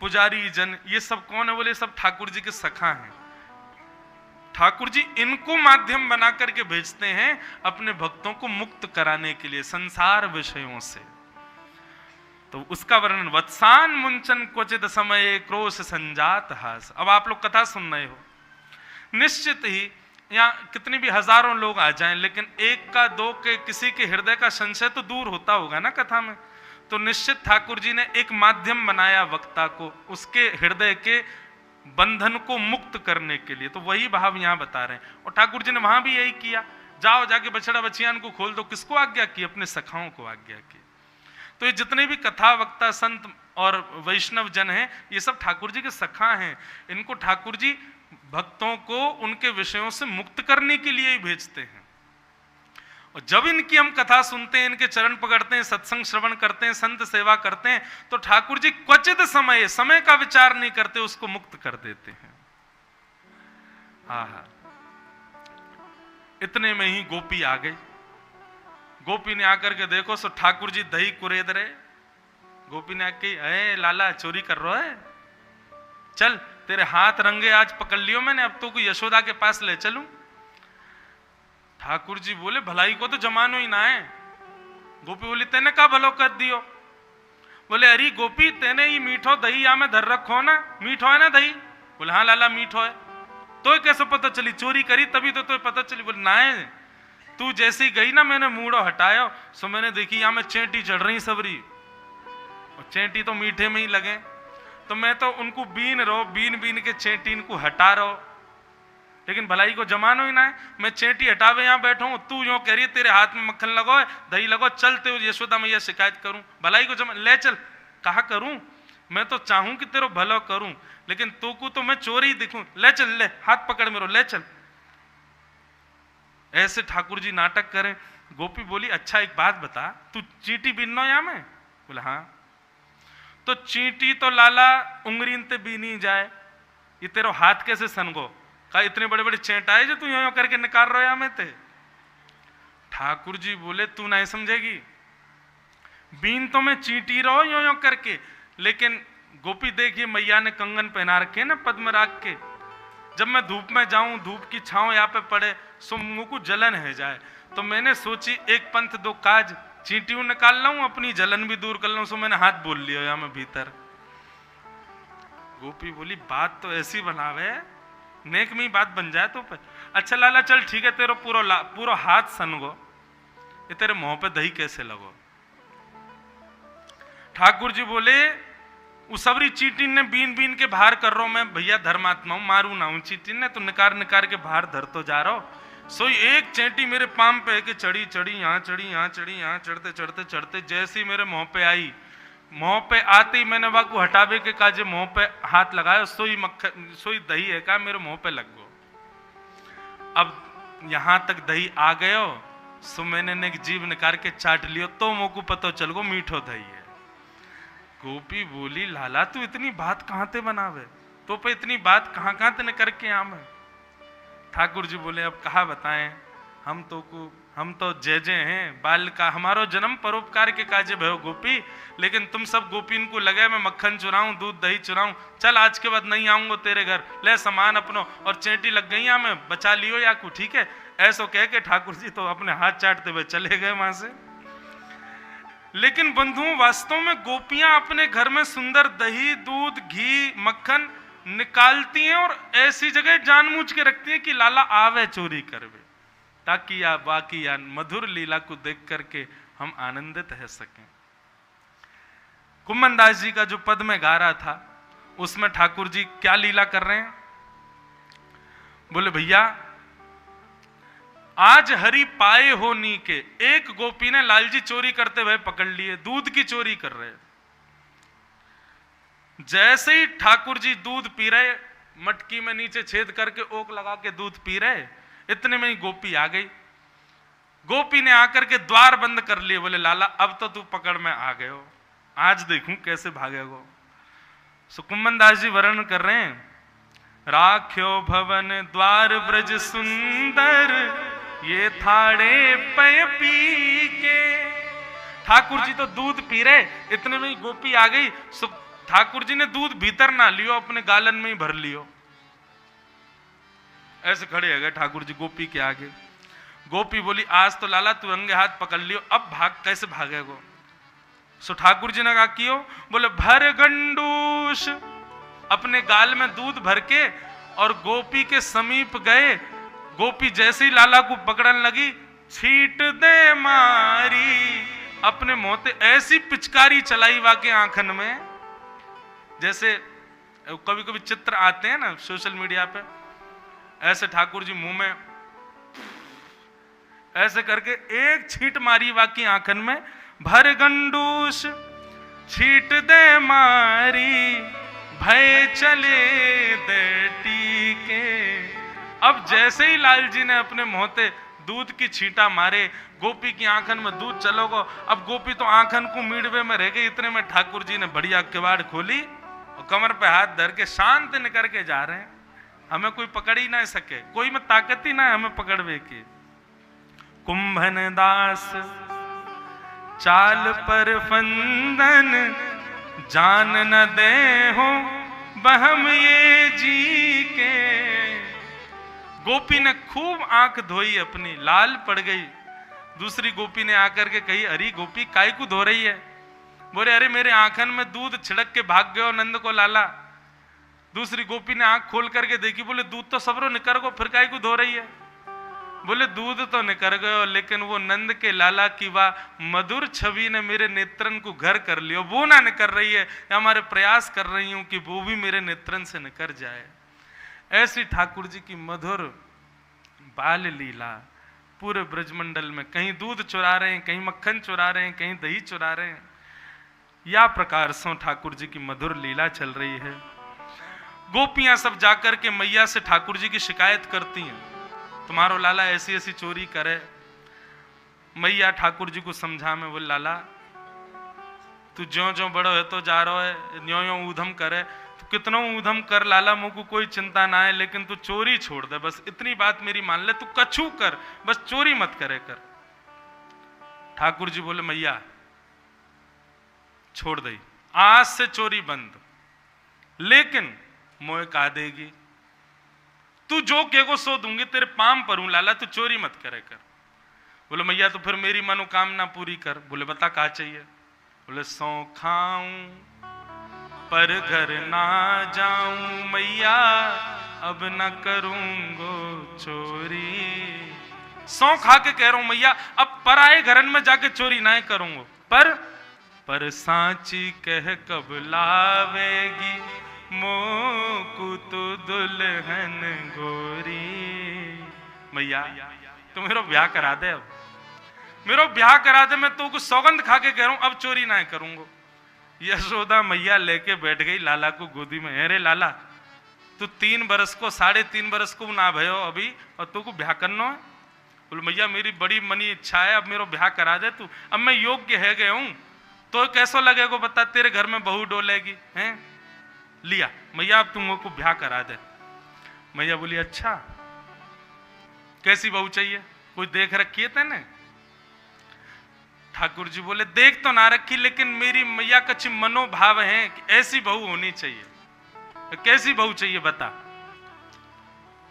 पुजारी जन, ये सब कौन है? बोले सब ठाकुर जी के सखा हैं। ठाकुर जी इनको माध्यम बना करके भेजते हैं अपने भक्तों को मुक्त कराने के लिए संसार विषयों से। तो उसका वर्णन, वत्सान मुंचन क्वचित समय क्रोश संजात हास। अब आप लोग कथा सुन रहे हो, निश्चित ही यहाँ कितने भी हजारों लोग आ जाएं, लेकिन एक का दो के किसी के हृदय का संशय तो दूर होता होगा ना कथा में। तो निश्चित ठाकुर जी ने एक माध्यम बनाया वक्ता को, उसके हृदय के बंधन को मुक्त करने के लिए। तो वही भाव यहाँ बता रहे हैं। और ठाकुर जी ने वहां भी यही किया, जाओ जाके बछड़ा बछियान को खोल दो। किसको आज्ञा की? अपने सखाओं को आज्ञा की। तो ये जितने भी कथा वक्ता संत और वैष्णव जन हैं, ये सब ठाकुर जी के सखा हैं। इनको ठाकुर जी भक्तों को उनके विषयों से मुक्त करने के लिए ही भेजते हैं। और जब इनकी हम कथा सुनते हैं, इनके चरण पकड़ते हैं, सत्संग श्रवण करते हैं, संत सेवा करते हैं, तो ठाकुर जी क्वचित समय का विचार नहीं करते, उसको मुक्त कर देते हैं। हाँ, इतने में ही गोपी आ गई। गोपी ने आकर के देखो सो ठाकुर जी दही कुरेद रहे। गोपी ने आके, अरे लाला चोरी कर रहा है, चल तेरे हाथ रंगे आज पकड़ लियो मैंने, अब तो कोई यशोदा के पास ले चलूं। ठाकुर जी बोले भलाई को तो जमानो ही ना है। गोपी बोली तेने का भलो कर दियो? बोले अरे गोपी तेने ही मीठो दही या में धर रखो ना, मीठो है ना दही? बोले हाँ लाला मीठो है। तो कैसे पता चली? चोरी करी तभी तो पता चली। बोले ना है, तू जैसी गई ना मैंने मूड़ो हटाया, सो मैंने देखी यहाँ में चेंटी चढ़ रही सबरी, और चेंटी तो मीठे में ही लगे, तो मैं तो उनको बीन बीन के चेंटी इनको हटा रहो, लेकिन भलाई को जमानो ही ना है। मैं चेंटी हटावे यहाँ बैठा हूँ, तू यूं कह रही है तेरे हाथ में मक्खन लगो दही लगो, चलते यशोदा मैया शिकायत करूं, भलाई को जमा ले चल। कहा करूं? मैं तो चाहूं कि तेरो भलो करूं, लेकिन तू को तो मैं चोरी दिखूं। ले चल, ले हाथ पकड़ मेरो, ले चल। ऐसे ठाकुर जी नाटक करें। गोपी बोली अच्छा एक बात बता, तू चींटी बीनो यहाँ में? बोला हाँ। तो चींटी तो लाला उंगलीन ते बीनी जाए, ये तेरो हाथ कैसे सनगो? कहा इतने बड़े बड़े चेंटाए जो तू यो करके निकाल रहा है में ते। ठाकुर जी बोले तू नहीं समझेगी, बीन तो मैं चींटी रहो यो करके, लेकिन गोपी देखिए मैया ने कंगन पहना रखे ना पद्म राग के, जब मैं धूप में जाऊं, धूप की छांव यहाँ पे पड़े, सो मुंह को जलन है जाए, तो मैंने सोची एक पंथ दो काज, चींटियों निकाल लाऊं, अपनी जलन भी दूर कर लाऊं, सो मैंने हाथ बोल लिया यहाँ में भीतर। गोपी बोली बात तो ऐसी बनावे नेक में ही बात बन जाए तो। अच्छा लाला चल ठीक है, तेरो पूरा हाथ सनगो, ये तेरे मुंह पे दही कैसे लगो? ठाकुर जी बोले उसबरी चींटी ने बीन बीन के बाहर कर रहा हूं मैं, भैया धर्मात्मा हूं, मारू ना हूं। चींटी ने तो निकार निकार के बाहर धर तो जा रहा हूं। सो एक चेंटी मेरे पाम पे के चढ़ी चढ़ी यहाँ चढ़ी यहाँ चढ़ी यहाँ, चढ़ते चढ़ते चढ़ते जैसी मेरे मुंह पे आई, मुंह पे आते ही मैंने वह को हटावे के काजे मुंह पे हाथ लगाया, सोई दही है का मेरे मुंह पे लग गो। अब यहां तक दही आ गयो, सो मैंने एक जीव निकाल के चाट लियो, तो मुंह को पता चल गो मीठो दही है। गोपी बोली लाला तू इतनी बात कहां ते बनावे, तो पे इतनी बात कहां कहां ते करके आम है? ठाकुर जी बोले अब कहा बताएं, हम तो जय जय हैं, बाल का हमारो जन्म परोपकार के काजे भयो गोपी, लेकिन तुम सब गोपीन को लगे मैं मक्खन चुराऊं, दूध दही चुराऊं, चल आज के बाद नहीं आऊंगा तेरे घर, ले सामान अपनो, और चेंटी लग गई मैं बचा लियो या को, ठीक है? ऐसो कह के ठाकुर जी तो अपने हाथ चाटते हुए चले गए वहां से। लेकिन बंधुओं वास्तव में गोपियां अपने घर में सुंदर दही दूध घी मक्खन निकालती हैं और ऐसी जगह जानबूझ के रखती हैं कि लाला आवे चोरी करवे, ताकि या बाकी या मधुर लीला को देख करके हम आनंदित रह सकें। कुम्मन दास जी का जो पद में गा रहा था, उसमें ठाकुर जी क्या लीला कर रहे हैं? बोले भैया आज हरि पाए हो नी के, एक गोपी ने लालजी चोरी करते हुए पकड़ लिए, दूध की चोरी कर रहे। जैसे ही ठाकुर जी दूध पी रहे, मटकी में नीचे छेद करके ओक लगा के दूध पी रहे, इतने में ही गोपी आ गई। गोपी ने आकर के द्वार बंद कर लिए, बोले लाला अब तो तू पकड़ में आ गए हो, आज देखूं कैसे भागेगो। सुकुम्भन दास जी वर्णन कर रहे हैं, राख्यो भवन द्वार ब्रज सुंदर, ये थाड़े पय पी के। ठाकुर जी तो दूध पी रहे, इतने में ही गोपी आ गई। ठाकुर जी ने दूध भीतर ना लियो, अपने गालन में ही भर लियो। ऐसे खड़े हो गए ठाकुर जी गोपी के आगे। गोपी बोली आज तो लाला तू रंगे हाथ पकड़ लियो, अब भाग कैसे भागेगो। सो ठाकुर जी ने कहा क्यों, बोले भर गंडूस, अपने गाल में दूध भर के और गोपी के समीप गए। गोपी जैसे ही लाला को पकड़ने लगी, छीट दे मारी, अपने मोते ऐसी पिचकारी चलाई वाके आंखन में, जैसे कभी कभी चित्र आते हैं ना सोशल मीडिया पे, ऐसे ठाकुर जी मुंह में ऐसे करके एक छीट मारी वाकी आंखन में, भर गंडूस छीट दे मारी, भय चले दे टीके। अब जैसे ही लाल जी ने अपने मोहते दूध की छींटा मारे, गोपी की आंखन में दूध चलोगो। अब गोपी तो आंखन को मीड़वे में रह गई। इतने में ठाकुर जी ने बढ़िया किवाड़ खोली और कमर पे हाथ धर के शांत निकल के जा रहे हैं। हमें कोई पकड़ ही ना सके, कोई में ताकत ही ना है हमें पकड़वे की। कुंभन दास चाल पर फंदन, जान न दे हो बहम ये जी के। गोपी ने खूब आंख धोई अपनी, लाल पड़ गई। दूसरी गोपी ने आकर के कही, अरे गोपी काय को धो रही है। बोले अरे मेरे आंखन में दूध छिड़क के भाग गयो नंद को लाला। दूसरी गोपी ने आंख खोल करके देखी, बोले दूध तो सबरो निकर गो, फिर काय को धो रही है। बोले दूध तो निकर गयो, लेकिन वो नंद के लाला की वाह मधुर छवि ने मेरे नेत्रन को घर कर लियो, वो ना निकर रही है। हमारे प्रयास कर रही हूं कि वो भी मेरे नेत्रन से निकर जाए। ऐसी ठाकुर जी की मधुर बाल लीला पूरे ब्रजमंडल में, कहीं दूध चुरा रहे हैं, कहीं मक्खन चुरा रहे हैं, कहीं दही चुरा रहे हैं। या प्रकार से ठाकुर जी की मधुर लीला चल रही है। गोपियां सब जाकर के मैया से ठाकुर जी की शिकायत करती हैं, तुम्हारो लाला ऐसी ऐसी चोरी करे। मैया ठाकुर जी को समझा में, बोल लाला तू ज्यो ज्यो बड़ो है तो जा रहा है, यो यो ऊधम करे, तो कितना ऊधम कर लाला, मुझको कोई चिंता ना है, लेकिन तू चोरी छोड़ दे, बस इतनी बात मेरी मान ले, तू कछु कर, बस चोरी मत करे कर। ठाकुर जी बोले मैया छोड़ दई, आज से चोरी बंद, लेकिन मोए का देगी, तू जो कहेगो सो दूंगी, तेरे पाम पर हूं लाला, तू चोरी मत करे कर। बोले मैया तो फिर मेरी मनोकामना पूरी कर। बोले बता क्या चाहिए। बोले सौ खाऊं पर घर ना जाऊं मैया, अब ना करूंगो चोरी। सौ खा के कह रहा हूं मैया, अब पराए घरन में जाके चोरी ना करूंगो, पर सांची कह कब लावेगी मोकू तो दुल्हन गोरी। मैया तो मेरा ब्याह करा दे, अब मेरा ब्याह करा दे, मैं तो कुछ सौगंध खा के कह रहा हूं अब चोरी ना करूंगा। यशोदा मैया लेके बैठ गई लाला को गोदी में। अरे लाला तू 3 बरस को 3.5 बरस को ना भयो अभी, और तू को ब्याह करना है। बोले मैया मेरी बड़ी मनी इच्छा है, अब मेरा ब्याह करा दे तू, अब मैं योग्य है गया हूं, तो कैसा लगेगा बता, तेरे घर में बहू डोलेगी हैं। लिया मैया अब तुम को ब्याह करा दे। मैया बोली अच्छा कैसी बहू चाहिए, कोई देख रखी है तेने। ठाकुर जी बोले देख तो ना रखी, लेकिन मेरी मैया कच्ची मनोभाव है कि ऐसी बहू होनी चाहिए। कैसी बहू चाहिए बता।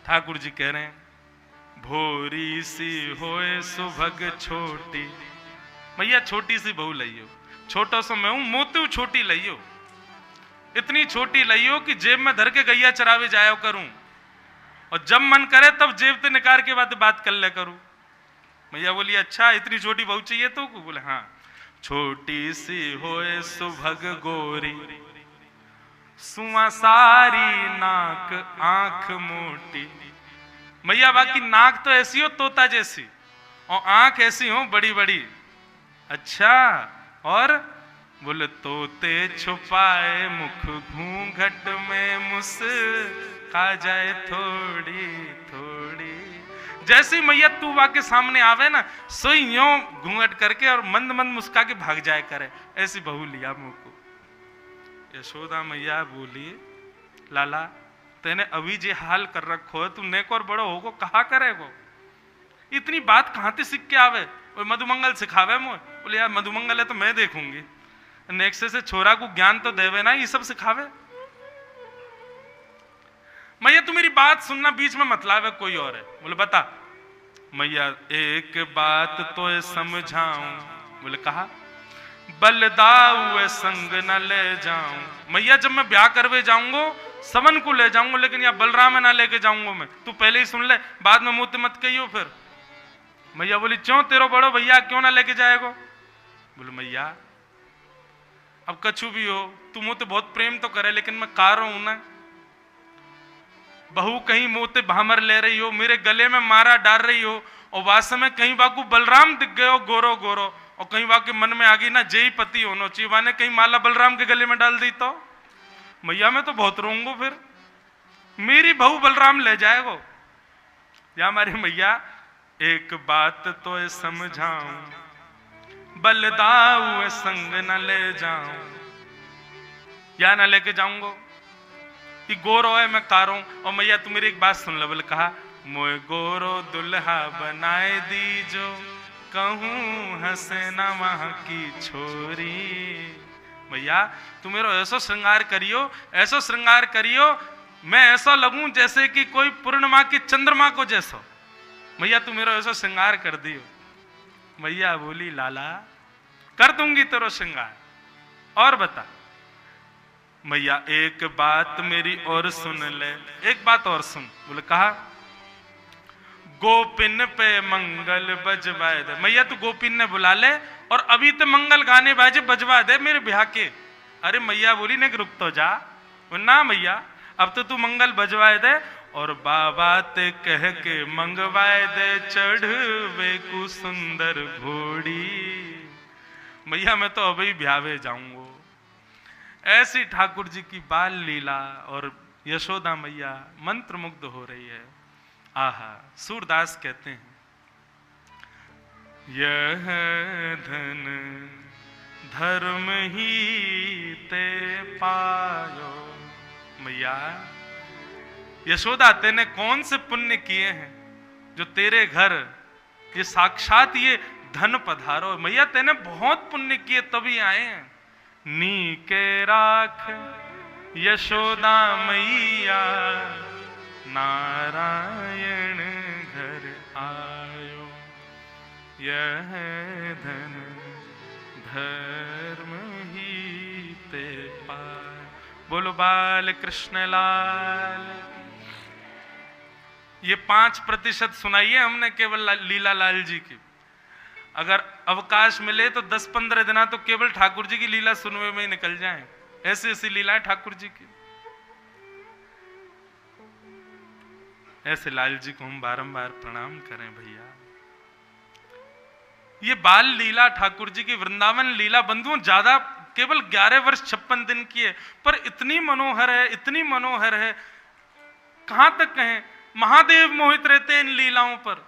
ठाकुर जी कह रहे हैं भोरी सी होए सुभग छोटी। मैया छोटी सी बहू लइयो, छोटा सा मैं हूं, मोती छोटी लइयो, इतनी छोटी लइयो कि जेब में धर के गैया चरावे जाया करूं, और जब मन करे तब जेब से निकाल के बात कर ले करूं। मैया बोली अच्छा इतनी छोटी बहू चाहिए तो। बोले हाँ छोटी सी होए सुभग गोरी, सुआ सारी नाक आंख मोटी। मैया बाकी नाक तो ऐसी हो तोता जैसी, और आंख ऐसी हो बड़ी बड़ी। अच्छा और बोले तोते छुपाए मुख घूंघट में मुस्का जाए थोड़ी थोड़ी। जैसी मैया तू के सामने आवे ना, सोई यूं घूंघट करके और मंद मंद मुस्का के भाग जाए करे, ऐसी बहू लिया मुंह को। यशोदा मैया बोली लाला तेने अभी जे हाल कर रखो है, तू नेक और बड़ो होगो कहा करेगो, इतनी बात कहां से सीख के आवे? और मधुमंगल सिखावे मुझे। बोले यार मधुमंगल है तो मैं देखूंगी, नेक्स्ट से छोरा को ज्ञान तो देवे ना, ये सब सिखावे। मैया तू मेरी बात सुनना, बीच में मत लावे कोई और है। बोले बता। मैया एक बात तो समझाऊं। बोले कहा। बलदाऊ संग न ले जाऊं। मैया जब मैं ब्याह करवे जाऊंगा समन को ले जाऊंगा, लेकिन या बलराम ना लेके जाऊंगा मैं, तू पहले ही सुन ले, बाद में मुंह मत कहियो फिर। मैया बोली क्यों तेरो बड़ो भैया क्यों ना लेके जाएगो? बोले मैया अब कछु भी हो, तू मुझे बहुत प्रेम तो करे, लेकिन मैं कार हूं ना, बहू कहीं मोते भामर ले रही हो, मेरे गले में मारा डाल रही हो, और वास्तव में कहीं बाकू बलराम दिख गए हो गोरो गोरो, और कहीं बाकी मन में आ गई ना जय पति होनो चाहिए, वाने कहीं माला बलराम के गले में डाल दी तो मैया मैं तो बहुत रोऊंगा, फिर मेरी बहू बलराम ले जाएगो। या हमारी मैया एक बात तो समझाऊं, बलदाऊ संग न ले जाऊं, या ना लेके जाऊंगो, ये गोरो है मैं कारो। और मैया तू मेरी एक बात सुन ले। बोले कहा। मोए गोरो दुल्हा बनाए दीजो, कहूं हंसे ना वहां की छोरी। मैया तू मेरा ऐसा श्रृंगार करियो, ऐसा श्रृंगार करियो, मैं ऐसा लगूं जैसे कि कोई पूर्णिमा की चंद्रमा को जैसा। मैया तू मेरा ऐसा श्रृंगार कर दियो। मैया बोली लाला कर दूंगी तेरा श्रृंगार, और बता। मैया एक बात मेरी और सुन ले। एक बात और सुन। बोले कहा। गोपिन पे मंगल बजवाए दे। मैया तू गोपिन ने बुला ले और अभी तो मंगल गाने बाजे बजवा दे मेरे ब्याह के। अरे मैया बोली ने रुक तो जा। ना मैया अब तो तू मंगल बजवाए दे, और बाबा ते कह के मंगवाए दे चढ़वे को सुंदर घोड़ी। मैया मैं तो अभी ब्यावे जाऊंगा। ऐसी ठाकुर जी की बाल लीला और यशोदा मैया मंत्रमुग्ध हो रही है। आहा। सूरदास कहते हैं यह धन धर्म ही ते पायो। मैया यशोदा तेने कौन से पुण्य किए हैं जो तेरे घर ये साक्षात ये धन पधारो। मैया तेने बहुत पुण्य किए तभी आए हैं। नी के राख यशोदा मैया, नारायण घर आयो। यह धन धर्म ही ते पाय। बोलो बाल कृष्ण लाल। ये 5% सुनाई है हमने केवल लीला लाल जी की। अगर अवकाश मिले तो 10-15 दिन तो केवल ठाकुर जी की लीला सुनने में ही निकल जाएं। ऐसी ऐसी लीला है ठाकुर जी की। ऐसे लाल जी को हम बारंबार प्रणाम करें भैया। ये बाल लीला ठाकुर जी की वृंदावन लीला बंधुओं ज्यादा केवल 11 वर्ष 56 दिन की है, पर इतनी मनोहर है, इतनी मनोहर है, कहां तक कहें। महादेव मोहित रहते हैं इन लीलाओं पर।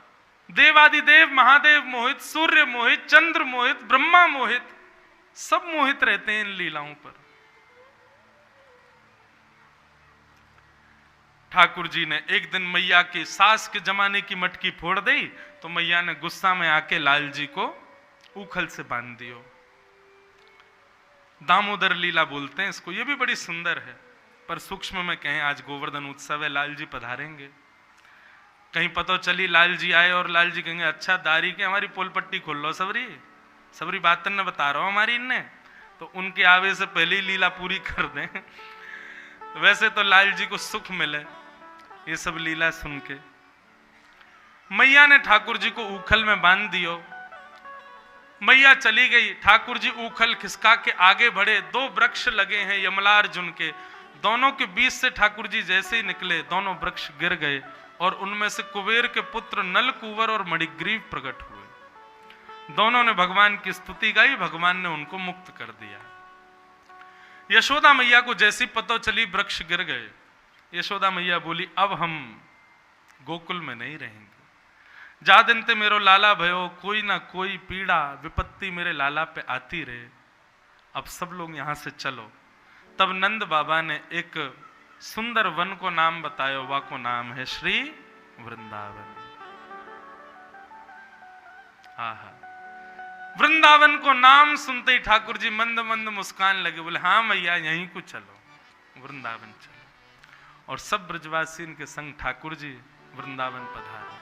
देवादिदेव महादेव मोहित, सूर्य मोहित, चंद्र मोहित, ब्रह्मा मोहित, सब मोहित रहते हैं इन लीलाओं पर। ठाकुर जी ने एक दिन मैया की सास के जमाने की मटकी फोड़ दी, तो मैया ने गुस्सा में आके लाल जी को उखल से बांध दियो। दामोदर लीला बोलते हैं इसको। ये भी बड़ी सुंदर है, पर सूक्ष्म में कहें आज गोवर्धन उत्सव है, लाल जी पधारेंगे। कहीं पता चली लाल जी आए और लाल जी कहेंगे अच्छा दारी के हमारी पोल पट्टी खोल लो सबरी, सबरी बात ने बता रहा हूं हमारी इनने, तो उनके आवे से पहले ही लीला पूरी कर दें। वैसे तो लाल जी को सुख मिले ये सब लीला सुन के। मैया ने ठाकुर जी को उखल में बांध दियो। मैया चली गई, ठाकुर जी उखल खिसका के आगे बढ़े। 2 वृक्ष लगे हैं यमलार्जुन के, दोनों के बीच से ठाकुर जी जैसे ही निकले दोनों वृक्ष गिर गए, और उनमें से कुबेर के पुत्र नल कुंवर और मणिग्रीव प्रकट हुए। दोनों ने भगवान की स्तुति गाई, भगवान ने उनको मुक्त कर दिया। यशोदा मैया को जैसी पतो चली वृक्ष गिर गए। यशोदा मैया बोली अब हम गोकुल में नहीं रहेंगे। जा दिन ते मेरो लाला भयो, कोई ना कोई पीड़ा विपत्ति मेरे लाला पे आती रहे, अब सब लोग यहां से चलो। तब नंद बाबा ने एक सुंदर वन को नाम बतायो, वा को नाम है श्री वृंदावन। आहा, वृंदावन को नाम सुनते ही ठाकुर जी मंद मंद मुस्कान लगे, बोले हाँ मैया यहीं को चलो, वृंदावन चलो। और सब ब्रजवासी इनके संग ठाकुर जी वृंदावन पधारे।